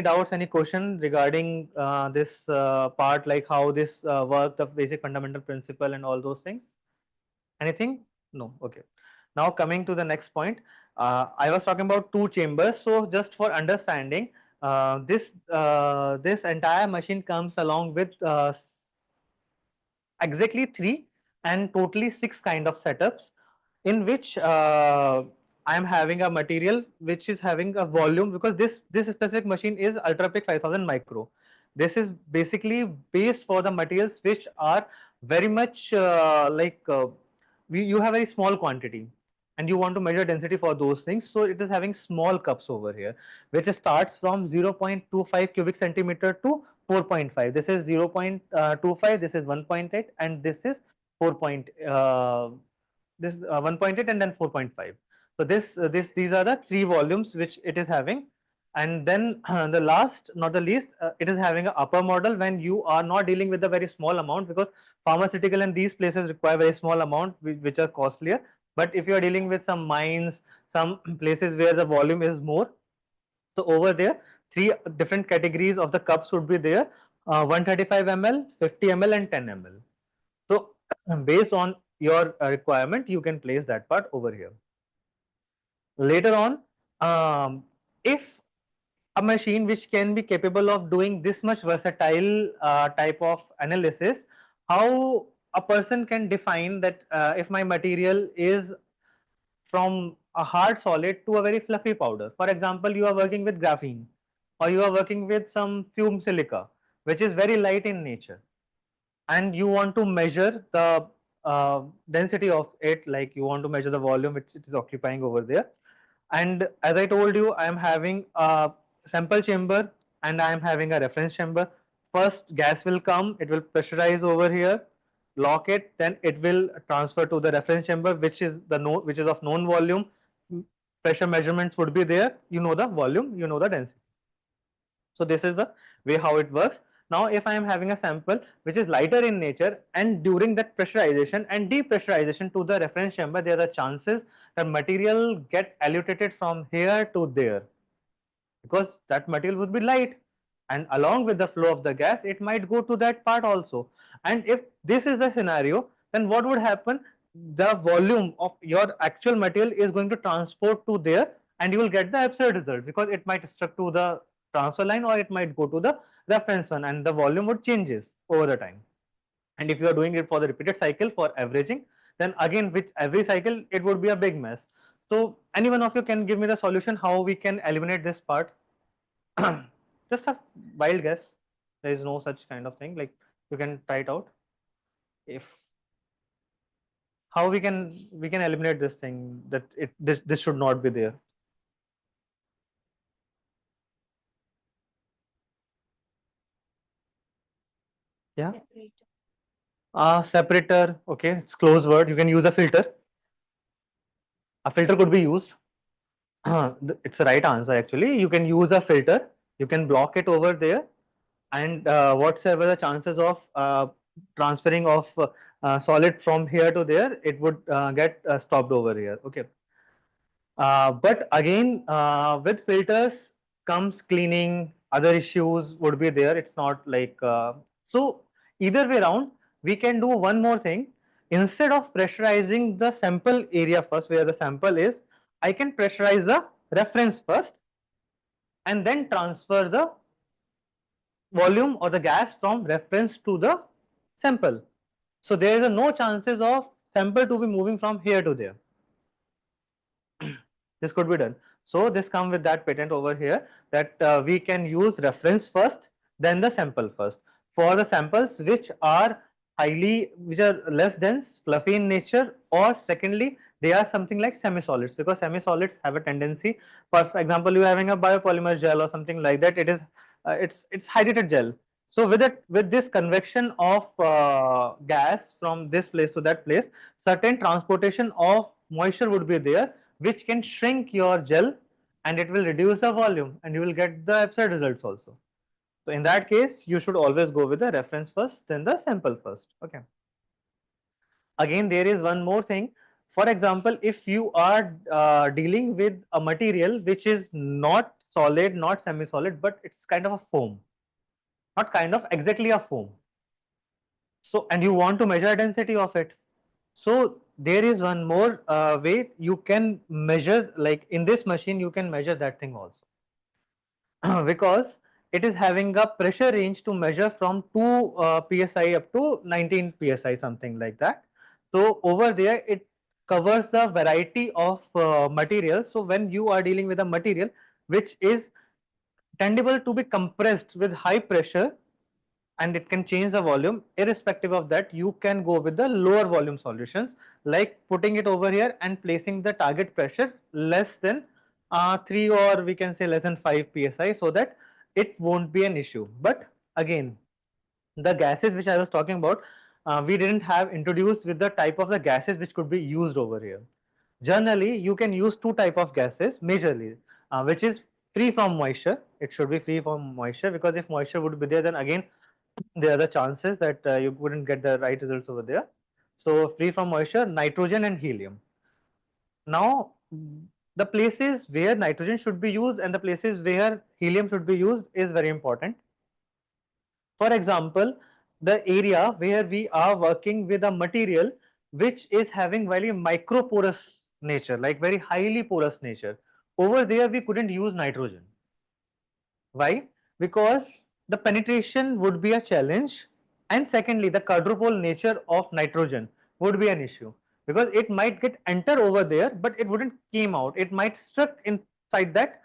doubts, any question regarding this part, like how this work, the basic fundamental principle and all those things? Anything? No. Okay. Now coming to the next point, I was talking about two chambers. So just for understanding, this entire machine comes along with exactly 3 and totally 6 kind of setups, in which I am having a material which is having a volume, because this specific machine is UltraPIC 5000 micro. This is basically based for the materials which are very much you have very small quantity and you want to measure density for those things. So it is having small cups over here, which starts from 0.25 cubic centimeter to 4.5. This is 0.25, this is 1.8, and this is 1.8 and then 4.5. So these are the 3 volumes which it is having. And then the last, not the least, it is having an upper model when you are not dealing with a very small amount, because pharmaceutical and these places require very small amount which are costlier. But if you are dealing with some mines, some places where the volume is more, so over there 3 different categories of the cups would be there, 135 ml, 50 ml and 10 ml. So based on your requirement, you can place that part over here. Later on, if a machine which can be capable of doing this much versatile type of analysis, how a person can define that if my material is from a hard solid to a very fluffy powder. For example, you are working with graphene, or you are working with some fume silica, which is very light in nature, and you want to measure the density of it, like you want to measure the volume which it is occupying over there. And as I told you, I am having a sample chamber and I am having a reference chamber. First gas will come, it will pressurize over here, lock it, then it will transfer to the reference chamber, which is of known volume. Pressure measurements would be there, you know the volume, you know the density. So this is the way how it works. Now if I am having a sample which is lighter in nature, and during that pressurization and depressurization to the reference chamber, there are chances that material get allocated from here to there, because that material would be light, and along with the flow of the gas it might go to that part also. And if this is the scenario, then what would happen? The volume of your actual material is going to transport to there, and you will get the absurd result, because it might stuck to the transfer line or it might go to the reference one, and the volume would changes over the time. And if you are doing it for the repeated cycle for averaging, then again with every cycle it would be a big mess. So any one of you can give me the solution how we can eliminate this part? Just a wild guess. There is no such kind of thing, like you can try it out. If how we can eliminate this thing, that this should not be there. Yeah. Separator, okay, it's closed word. You can use a filter. A filter could be used. It's the right answer actually. You can use a filter. You can block it over there, and whatsoever the chances of transferring of solid from here to there, it would get stopped over here. Okay. But again, with filters comes cleaning, other issues would be there. It's not like so. Either way around, we can do one more thing. Instead of pressurizing the sample area first, where the sample is, I can pressurize the reference first and then transfer the volume or the gas from reference to the sample. So there is no chances of sample to be moving from here to there. This could be done. So this comes with that patent over here, that we can use reference first, then the sample first. For the samples which are which are less dense, fluffy in nature, or secondly, they are something like semi-solids, because semi-solids have a tendency, for example, you are having a biopolymer gel or something like that, it is it's hydrated gel. So with this convection of gas from this place to that place, certain transportation of moisture would be there, which can shrink your gel and it will reduce the volume and you will get the absurd results also. So in that case, you should always go with the reference first, then the sample first. Okay. Again, there is one more thing. For example, if you are dealing with a material which is not solid, not semi-solid, but it's kind of a foam, not kind of, exactly a foam. So, and you want to measure density of it. So there is one more way you can measure, like in this machine, you can measure that thing also. Because it is having a pressure range to measure from 2 psi up to 19 psi, something like that. So over there it covers the variety of materials. So when you are dealing with a material which is tendible to be compressed with high pressure and it can change the volume, irrespective of that, you can go with the lower volume solutions, like putting it over here and placing the target pressure less than 3, or we can say less than 5 psi, so that it won't be an issue. But again, the gases which I was talking about, we didn't have introduced with the type of the gases which could be used over here. Generally, you can use two type of gases majorly, which is free from moisture. It should be free from moisture, because if moisture would be there, then again there are the chances that you wouldn't get the right results over there. So free from moisture, nitrogen and helium. Now the places where nitrogen should be used and the places where helium should be used is very important. For example, the area where we are working with a material which is having very microporous nature, like very highly porous nature, over there we couldn't use nitrogen. Why? Because the penetration would be a challenge, and secondly, the quadrupole nature of nitrogen would be an issue, because it might get enter over there, but it wouldn't came out. It might stuck inside that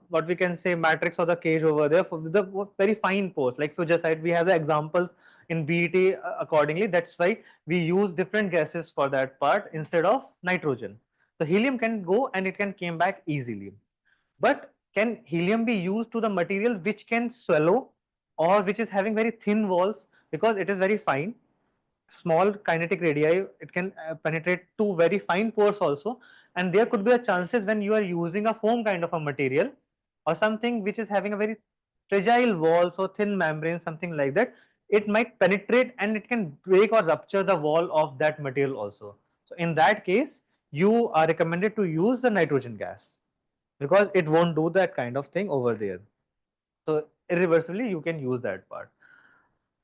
what we can say matrix or the cage over there for the very fine pores. Like fugicide, we have the examples in BET accordingly. That's why we use different gases for that part instead of nitrogen. So helium can go and it can came back easily. But can helium be used to the material which can swallow or which is having very thin walls, because it is very fine, small kinetic radii, it can penetrate to very fine pores also, and there could be a chances when you are using a foam kind of a material or something which is having a very fragile walls or thin membrane, something like that, it might penetrate and it can break or rupture the wall of that material also. So in that case, you are recommended to use the nitrogen gas, because it won't do that kind of thing over there. So irreversibly you can use that part.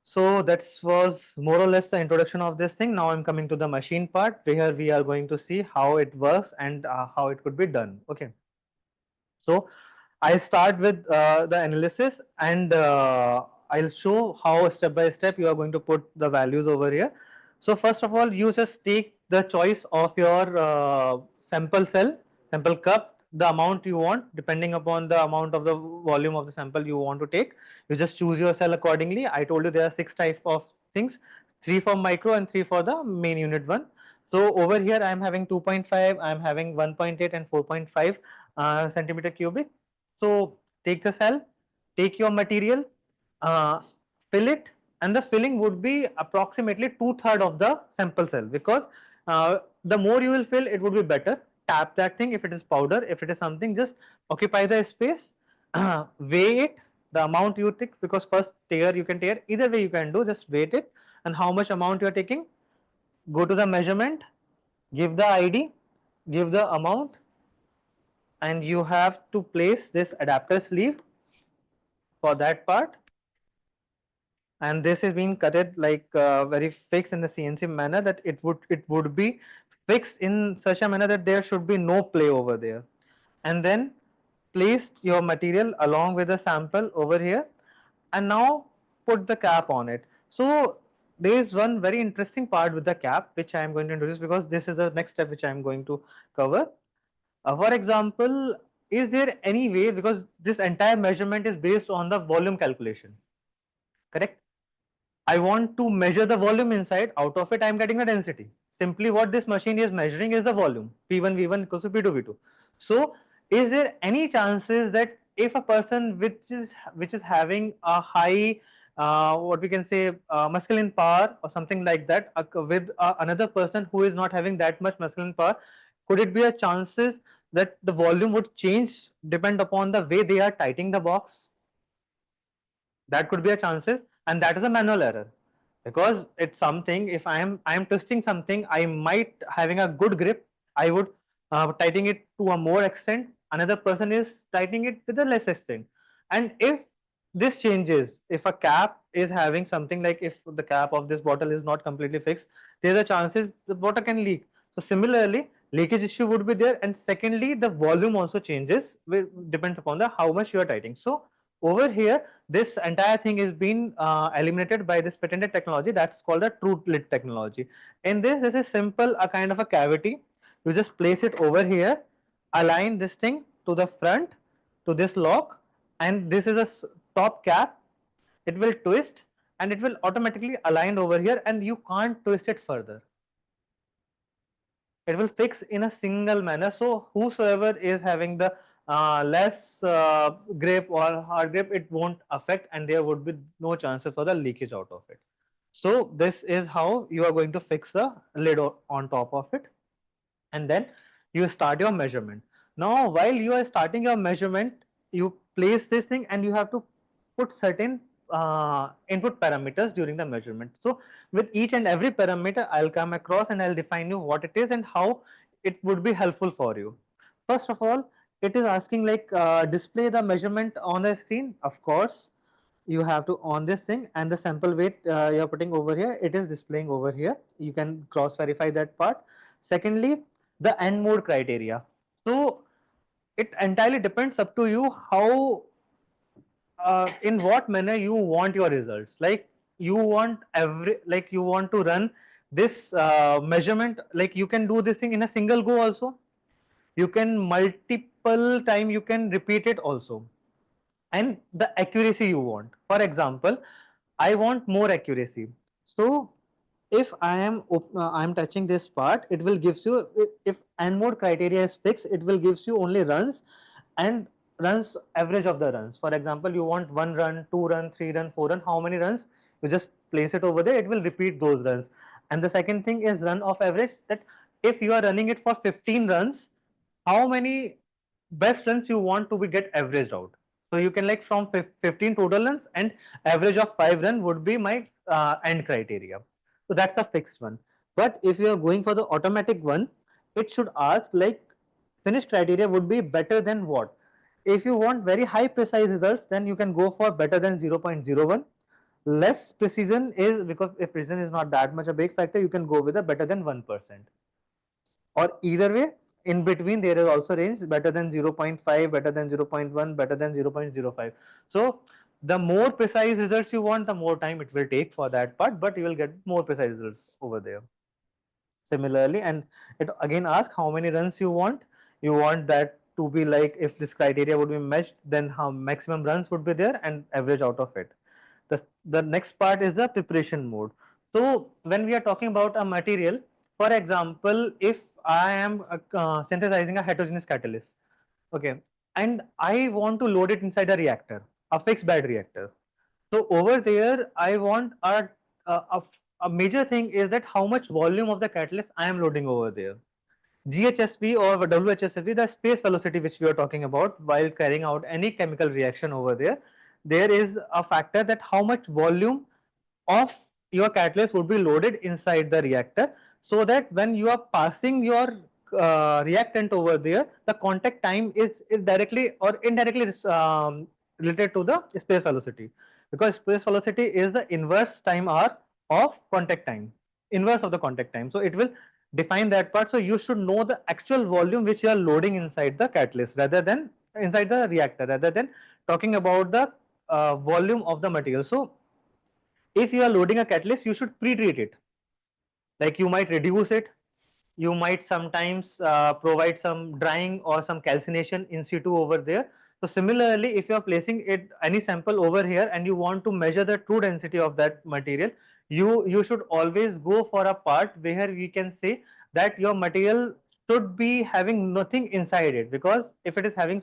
So that was more or less the introduction of this thing. Now I'm coming to the machine part, where we are going to see how it works and how it could be done. Okay. So I start with the analysis, and I'll show how step by step you are going to put the values over here. So first of all, you just take the choice of your sample cell, sample cup, the amount you want, depending upon the amount of the volume of the sample you want to take. You just choose your cell accordingly. I told you there are 6 types of things, 3 for micro and 3 for the main unit one. So over here I am having 2.5, I am having 1.8 and 4.5 centimeter cubic. So take the cell, take your material, fill it, and the filling would be approximately 2/3 of the sample cell, because the more you will fill, it would be better. Tap that thing. If it is powder, if it is something, just occupy the space, weigh it, the amount you take, because first tear you can tear, either way you can do, just weight it and how much amount you are taking. Go to the measurement, give the ID, give the amount, and you have to place this adapter sleeve for that part. And this is being cutted like very fixed in the CNC manner, that it would be fixed in such a manner that there should be no play over there. And then placed your material along with the sample over here, and now put the cap on it. So there is one very interesting part with the cap which I am going to introduce, because this is the next step which I am going to cover. For example, is there any way, because this entire measurement is based on the volume calculation, correct? I want to measure the volume inside. Out of it, I am getting the density. Simply what this machine is measuring is the volume. P1 V1 equals to P2 V2. So is there any chances that if a person which is having a high what we can say masculine power or something like that with another person who is not having that much masculine power, could it be a chances that the volume would change depend upon the way they are tightening the box? That could be a chances, and that is a manual error, because it's something, if I am twisting something, I might having a good grip, I would tightening it to a more extent, another person is tightening it with a less extent. And if this changes, if a cap is having something like, if the cap of this bottle is not completely fixed, there's a chances the water can leak. So similarly, leakage issue would be there, and secondly the volume also changes, depends upon the how much you are tightening. So over here this entire thing is being eliminated by this patented technology that's called a true lit technology. In this is simple, a kind of a cavity. You just place it over here, align this thing to the front, to this lock, and this is a top cap. It will twist and it will automatically align over here, and you can't twist it further. It will fix in a single manner. So whosoever is having the less grip or hard grip, it won't affect, and there would be no chances for the leakage out of it. So this is how you are going to fix the lid on top of it, and then you start your measurement. Now while you are starting your measurement, you place this thing and you have to put certain input parameters during the measurement. So with each and every parameter I'll come across and I'll define you what it is and how it would be helpful for you. First of all, it is asking like display the measurement on the screen. Of course you have to on this thing, and the sample weight you're putting over here, it is displaying over here. You can cross verify that part. Secondly, the end mode criteria. So it entirely depends up to you how in what manner you want your results. Like you want you want to run this measurement, like you can do this thing in a single go also, you can multiple time you can repeat it also, and the accuracy you want. For example, I want more accuracy. So if I am touching this part, it will gives you, if end mode criteria is fixed, it will gives you only runs and runs average of the runs. For example, you want 1 run, 2 run, 3 run, 4 run, how many runs, you just place it over there, it will repeat those runs. And the second thing is run of average, that if you are running it for 15 runs, how many best runs you want to be get averaged out. So you can like from 15 total runs, and average of 5 run would be my end criteria. So that's a fixed one. But if you are going for the automatic one, it should ask like finish criteria would be better than what. If you want very high precise results, then you can go for better than 0.01. Less precision is, because if precision is not that much a big factor, you can go with a better than 1%. Or either way, in between there is also range better than 0.5, better than 0.1, better than 0.05. So the more precise results you want, the more time it will take for that part, but you will get more precise results over there. Similarly, and it again asks how many runs you want. You want that to be like, if this criteria would be matched, then how maximum runs would be there and average out of it. The next part is the preparation mode. So when we are talking about a material, for example, if I am synthesizing a heterogeneous catalyst, okay, and I want to load it inside a reactor, a fixed bed reactor. So over there, I want a major thing is that how much volume of the catalyst I am loading over there. GHSV or WHSV, the space velocity which we are talking about while carrying out any chemical reaction over there, there is a factor that how much volume of your catalyst would be loaded inside the reactor, so that when you are passing your reactant over there, the contact time is directly or indirectly related to the space velocity, because space velocity is the inverse time r of contact time, inverse of the contact time. So it will define that part. So you should know the actual volume which you are loading inside the catalyst rather than inside the reactor, rather than talking about the volume of the material. So if you are loading a catalyst, you should pre-treat it. Like you might reduce it, you might sometimes provide some drying or some calcination in situ over there. So similarly, if you are placing it any sample over here and you want to measure the true density of that material, you should always go for a part where we can say that your material should be having nothing inside it, because if it is having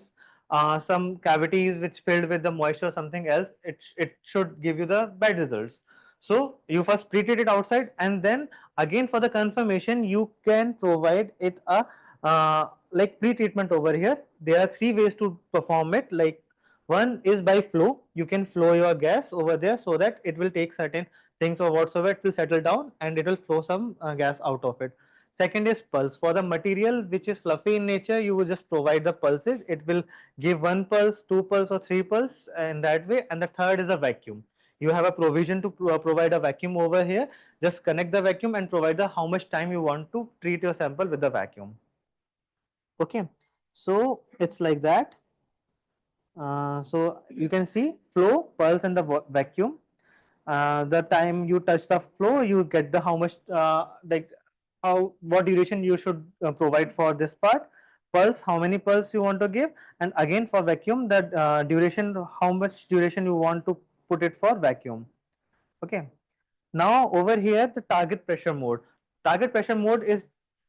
some cavities which filled with the moisture or something else, it should give you the bad results. So you first pre-treat it outside, and then again for the confirmation you can provide it a like pre-treatment over here. There are three ways to perform it. Like, one is by flow. You can flow your gas over there so that it will take certain things or whatsoever, it will settle down and it will flow some gas out of it. Second is pulse. For the material which is fluffy in nature, you will just provide the pulses. It will give one pulse, two pulse, or three pulse in that way. And the third is a vacuum. You have a provision to provide a vacuum over here. Just connect the vacuum and provide the how much time you want to treat your sample with the vacuum. Okay, so it's like that. So you can see flow, pulse, and the vacuum. The time you touch the flow, you get the how much like how what duration you should provide for this part. Pulse, how many pulse you want to give, and again for vacuum, that duration, how much duration you want to put it for vacuum. Okay. Now over here, the target pressure mode. Target pressure mode is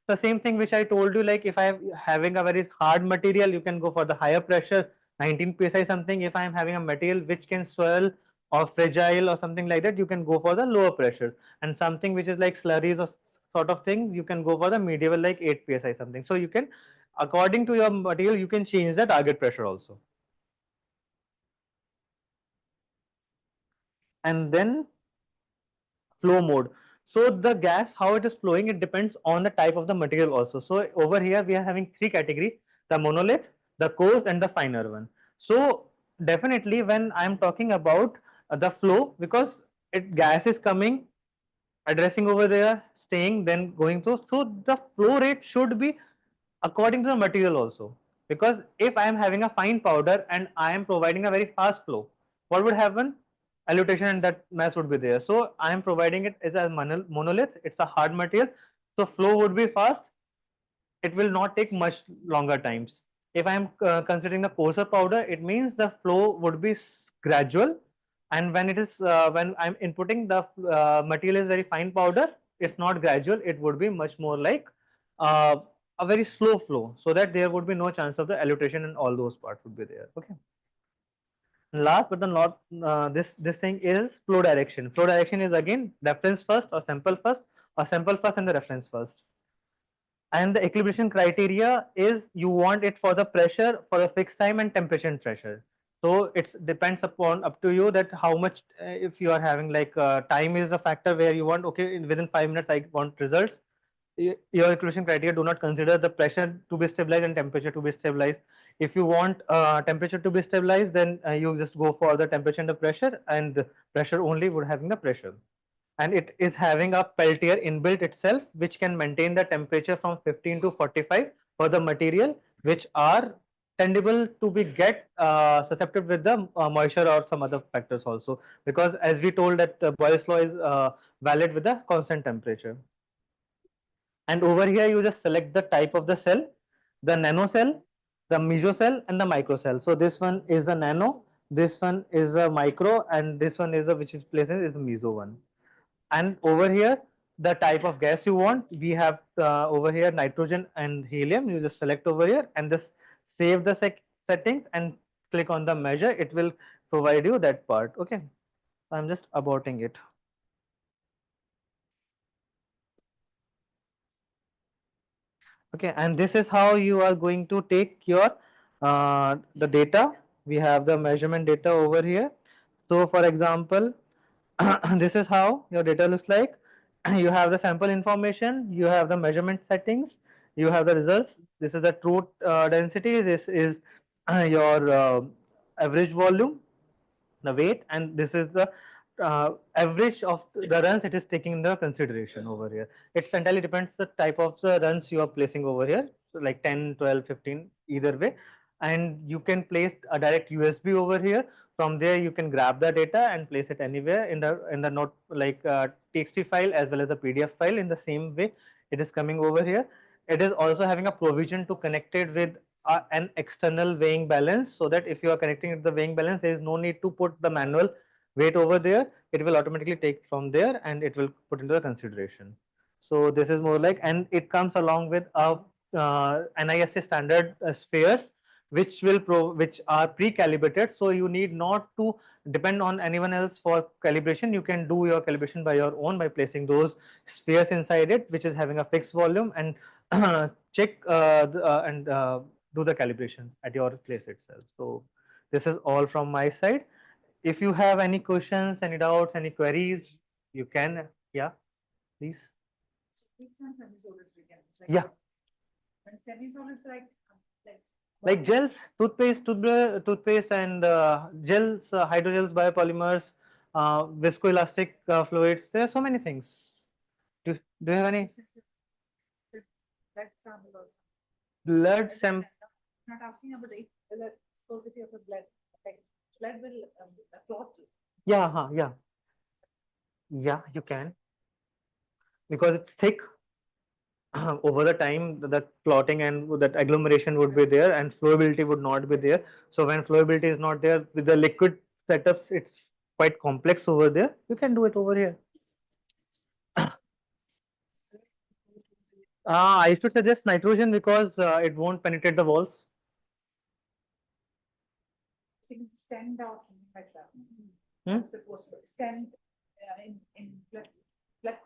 the same thing which I told you. Like if I am having a very hard material, you can go for the higher pressure, 19 psi something. If I am having a material which can swell or fragile or something like that, you can go for the lower pressure. And something which is like slurries or sort of thing, you can go for the medieval like 8 psi something. So you can, according to your material, you can change the target pressure also. And then flow mode. So the gas, how it is flowing, it depends on the type of the material also. So over here we are having three categories: the monolith, the coarse, and the finer one. So definitely when I am talking about the flow, because it gas is coming, addressing over there, staying, then going through. So the flow rate should be according to the material also. Because if I am having a fine powder and I am providing a very fast flow, what would happen? Elutation and that mass would be there. So I am providing it as a monolith. It's a hard material. So flow would be fast. It will not take much longer times. If I am considering the coarser powder, it means the flow would be gradual. And when it is when I'm inputting the material is very fine powder, it's not gradual. It would be much more like a very slow flow, so that there would be no chance of the elutation and all those parts would be there. Okay. Last but not this thing is flow direction. Flow direction is again reference first or sample first, or sample first and the reference first. And the equilibration criteria is you want it for the pressure, for a fixed time, and temperature and pressure. So it depends upon up to you that how much if you are having like time is a factor where you want, okay, within 5 minutes I want results. Your equilibration criteria do not consider the pressure to be stabilized and temperature to be stabilized. If you want temperature to be stabilized, then you just go for the temperature and the pressure, and the pressure only would having the pressure. And it is having a Peltier inbuilt itself, which can maintain the temperature from 15 to 45 for the material which are tendible to be get susceptible with the moisture or some other factors also, because as we told that Boyle's law is valid with the constant temperature. And over here you just select the type of the cell, the nano cell, the meso cell, and the micro cell. So this one is a nano, this one is a micro, and this one is a which is placed is the meso one. And over here the type of gas you want, we have over here nitrogen and helium. You just select over here and just save the settings and click on the measure. It will provide you that part. Okay, I'm just aborting it. Okay, and this is how you are going to take your the data. We have the measurement data over here. So for example, this is how your data looks like. You have the sample information, you have the measurement settings, you have the results. This is the true density, this is your average volume, the weight, and this is the average of the runs it is taking into consideration over here. It entirely depends the type of the runs you are placing over here, so like 10, 12, 15, either way. And you can place a direct USB over here. From there you can grab the data and place it anywhere in the note, like TXT file as well as the PDF file. In the same way it is coming over here. It is also having a provision to connect it with an external weighing balance, so that if you are connecting it to the weighing balance, there is no need to put the manual weight over there. It will automatically take from there and it will put into the consideration. So this is more like, and it comes along with a NISA standard spheres, which which are pre-calibrated. So you need not to depend on anyone else for calibration. You can do your calibration by your own by placing those spheres inside it, which is having a fixed volume, and check and do the calibration at your place itself. So this is all from my side. If you have any questions, any doubts, any queries, you can, yeah, please. Yeah. And semi-solids Like gels, toothpaste and gels, hydrogels, biopolymers, viscoelastic fluids. There are so many things. Do you have any blood sample also. blood sample? Not asking about the viscosity of the blood. Like blood will clot. Yeah, yeah. Yeah, you can. Because it's thick. Over the time, the clotting and that agglomeration would be there, and flowability would not be there. So when flowability is not there with the liquid setups, it's quite complex over there. You can do it over here. I should suggest nitrogen because it won't penetrate the walls. Stent or something like that. Hmm? Supposed to stent in blood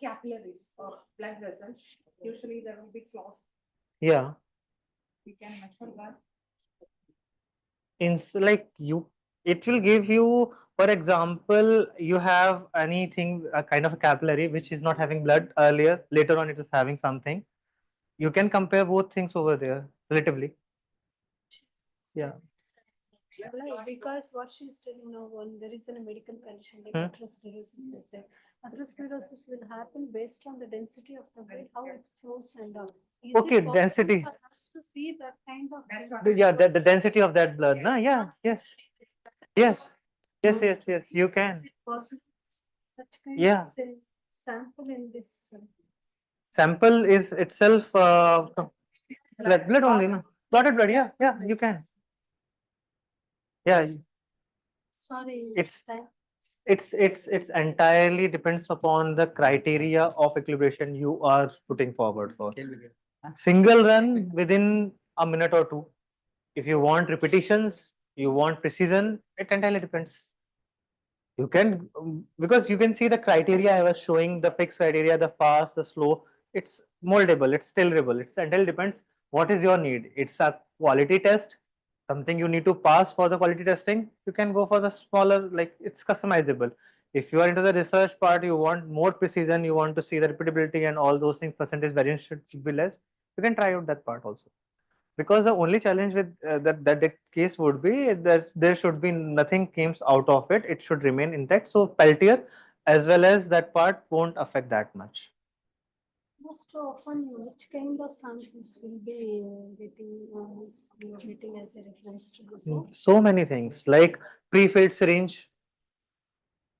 capillaries or blood vessels. Usually there will be clots. Yeah. We can measure that. Like it will give you, for example, you have anything, a kind of a capillary which is not having blood earlier, later on it is having something. You can compare both things over there relatively. Yeah. Like, because what she's telling now, when there is a medical condition like Hmm. atherosclerosis is there. Atherosclerosis will happen based on the density of the blood, how it flows and all. Is it Okay, possible density. for us to see that kind of That's density? what Yeah, the density of that blood. No, yeah, yes, yes, yes, you can. Is it possible such kind Yeah. of sample in this? Sample is itself blood only, no? Clotted blood, yeah, you can. Yeah, Sorry. it's it's entirely depends upon the criteria of equilibration you are putting forward for. Single run within a minute or two. If you want repetitions, you want precision, it entirely depends. You can, because you can see the criteria I was showing, the fixed criteria, the fast, the slow, it's moldable, it's tailorable. It's entirely depends what is your need. It's a quality test, something you need to pass for the quality testing. You can go for the smaller, like it's customizable. If you are into the research part, you want more precision, you want to see the repeatability and all those things, percentage variance should be less. You can try out that part also. Because the only challenge with that case would be that there should be nothing comes out of it. It should remain intact. So Peltier as well as that part won't affect that much. Most often, which kind of samples will be getting as a reference to do so? So many things like pre-filled syringe,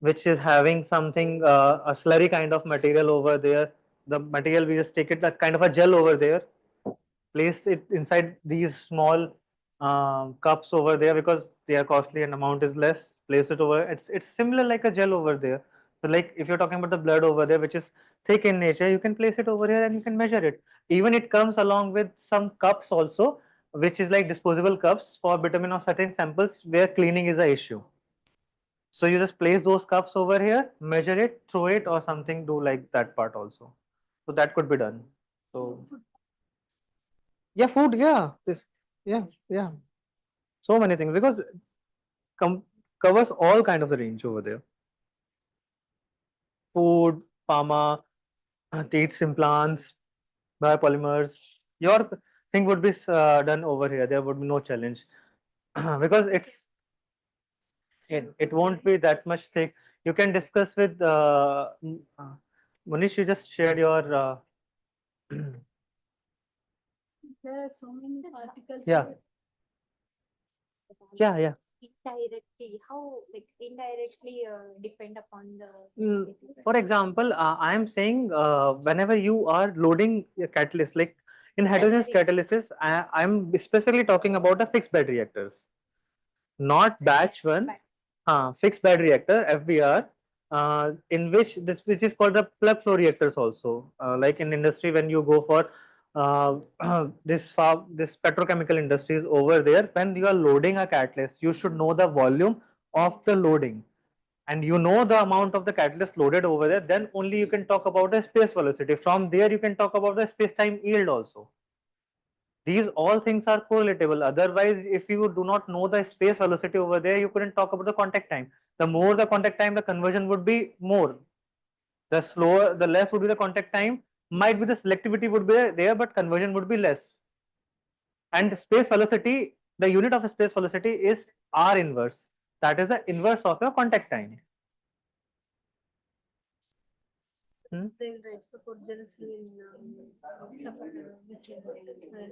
which is having something a slurry kind of material over there. The material we just take it, that kind of a gel over there, place it inside these small cups over there because they are costly and amount is less. Place it over. It's similar like a gel over there. So like if you're talking about the blood over there, which is thick in nature, you can place it over here and you can measure it. Even it comes along with some cups also, which is like disposable cups for determining of certain samples where cleaning is a issue. So you just place those cups over here, measure it, throw it or something, do like that part also. So that could be done. So yeah, food, yeah, yeah. So many things because covers all kind of the range over there. Food, pharma, teeth implants, biopolymers. Your thing would be done over here. There would be no challenge because it won't be that much thick. You can discuss with Manish. You just shared your There are so many particles. yeah. Yeah. Indirectly, how like indirectly depend upon the For example, I am saying whenever you are loading a catalyst, like In heterogeneous catalysis, I'm specifically talking about the fixed bed reactors, not batch one. Fixed bed reactor (FBR), in which is called the plug flow reactors also. Like in industry, when you go for this petrochemical industries over there, when you are loading a catalyst, you should know the volume of the loading, and you know the amount of the catalyst loaded over there. Then only you can talk about the space velocity. From there, you can talk about the space-time yield also. These all things are correlatable. Otherwise, if you do not know the space velocity over there, you couldn't talk about the contact time. The more the contact time, the conversion would be more. The slower, the less would be the contact time. Might be the selectivity would be there, but conversion would be less. And space velocity, the unit of space velocity is R inverse. That is the inverse of your contact time. They will write support glycerin,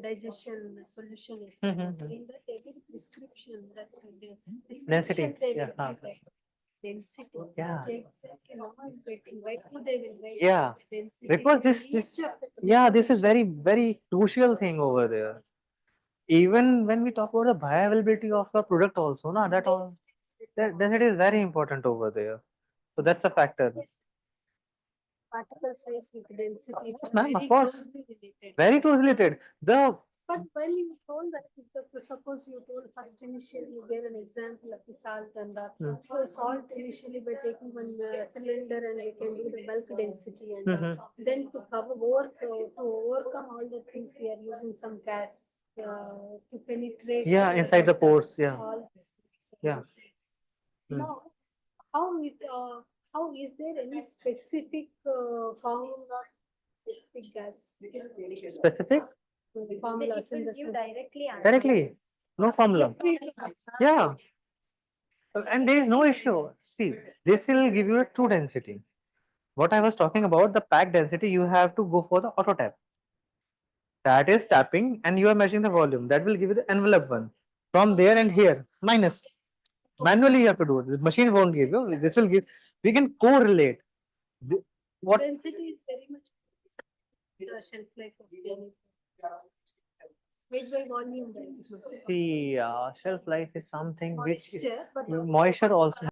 digestion solution is there. In that every prescription that the Density, prescription they yeah, will write like density. Yeah. Exactly. Now I'm getting why do they will write Yeah, density? because this yeah, this is very crucial thing over there. Even when we talk about the bioavailability of the product also, na, that all that it is very important over there. So that's a factor. Particle size with density. Yes, ma'am, of very course. closely related. Very closely related. The But when you told that, suppose you told first initially, you gave an example of the salt and the, so salt initially by taking one cylinder and we can do the bulk density and then to overcome all the things we are using some gas to penetrate. yeah, inside the pores, yeah. All these things. Yeah. Now, how is there any specific formula specific gas? Specific? Formulas in the sense. Directly. No formula. Yeah. And there is no issue. See, this will give you a true density. What I was talking about, the pack density, you have to go for the auto tap. That is tapping and you are measuring the volume. That will give you the envelope one. From there and here, minus. Manually you have to do it. The machine won't give you. This will give, we can correlate. What? Density is very much the shelf life of the weight by volume. See, shelf life is something which Moisture, but moisture also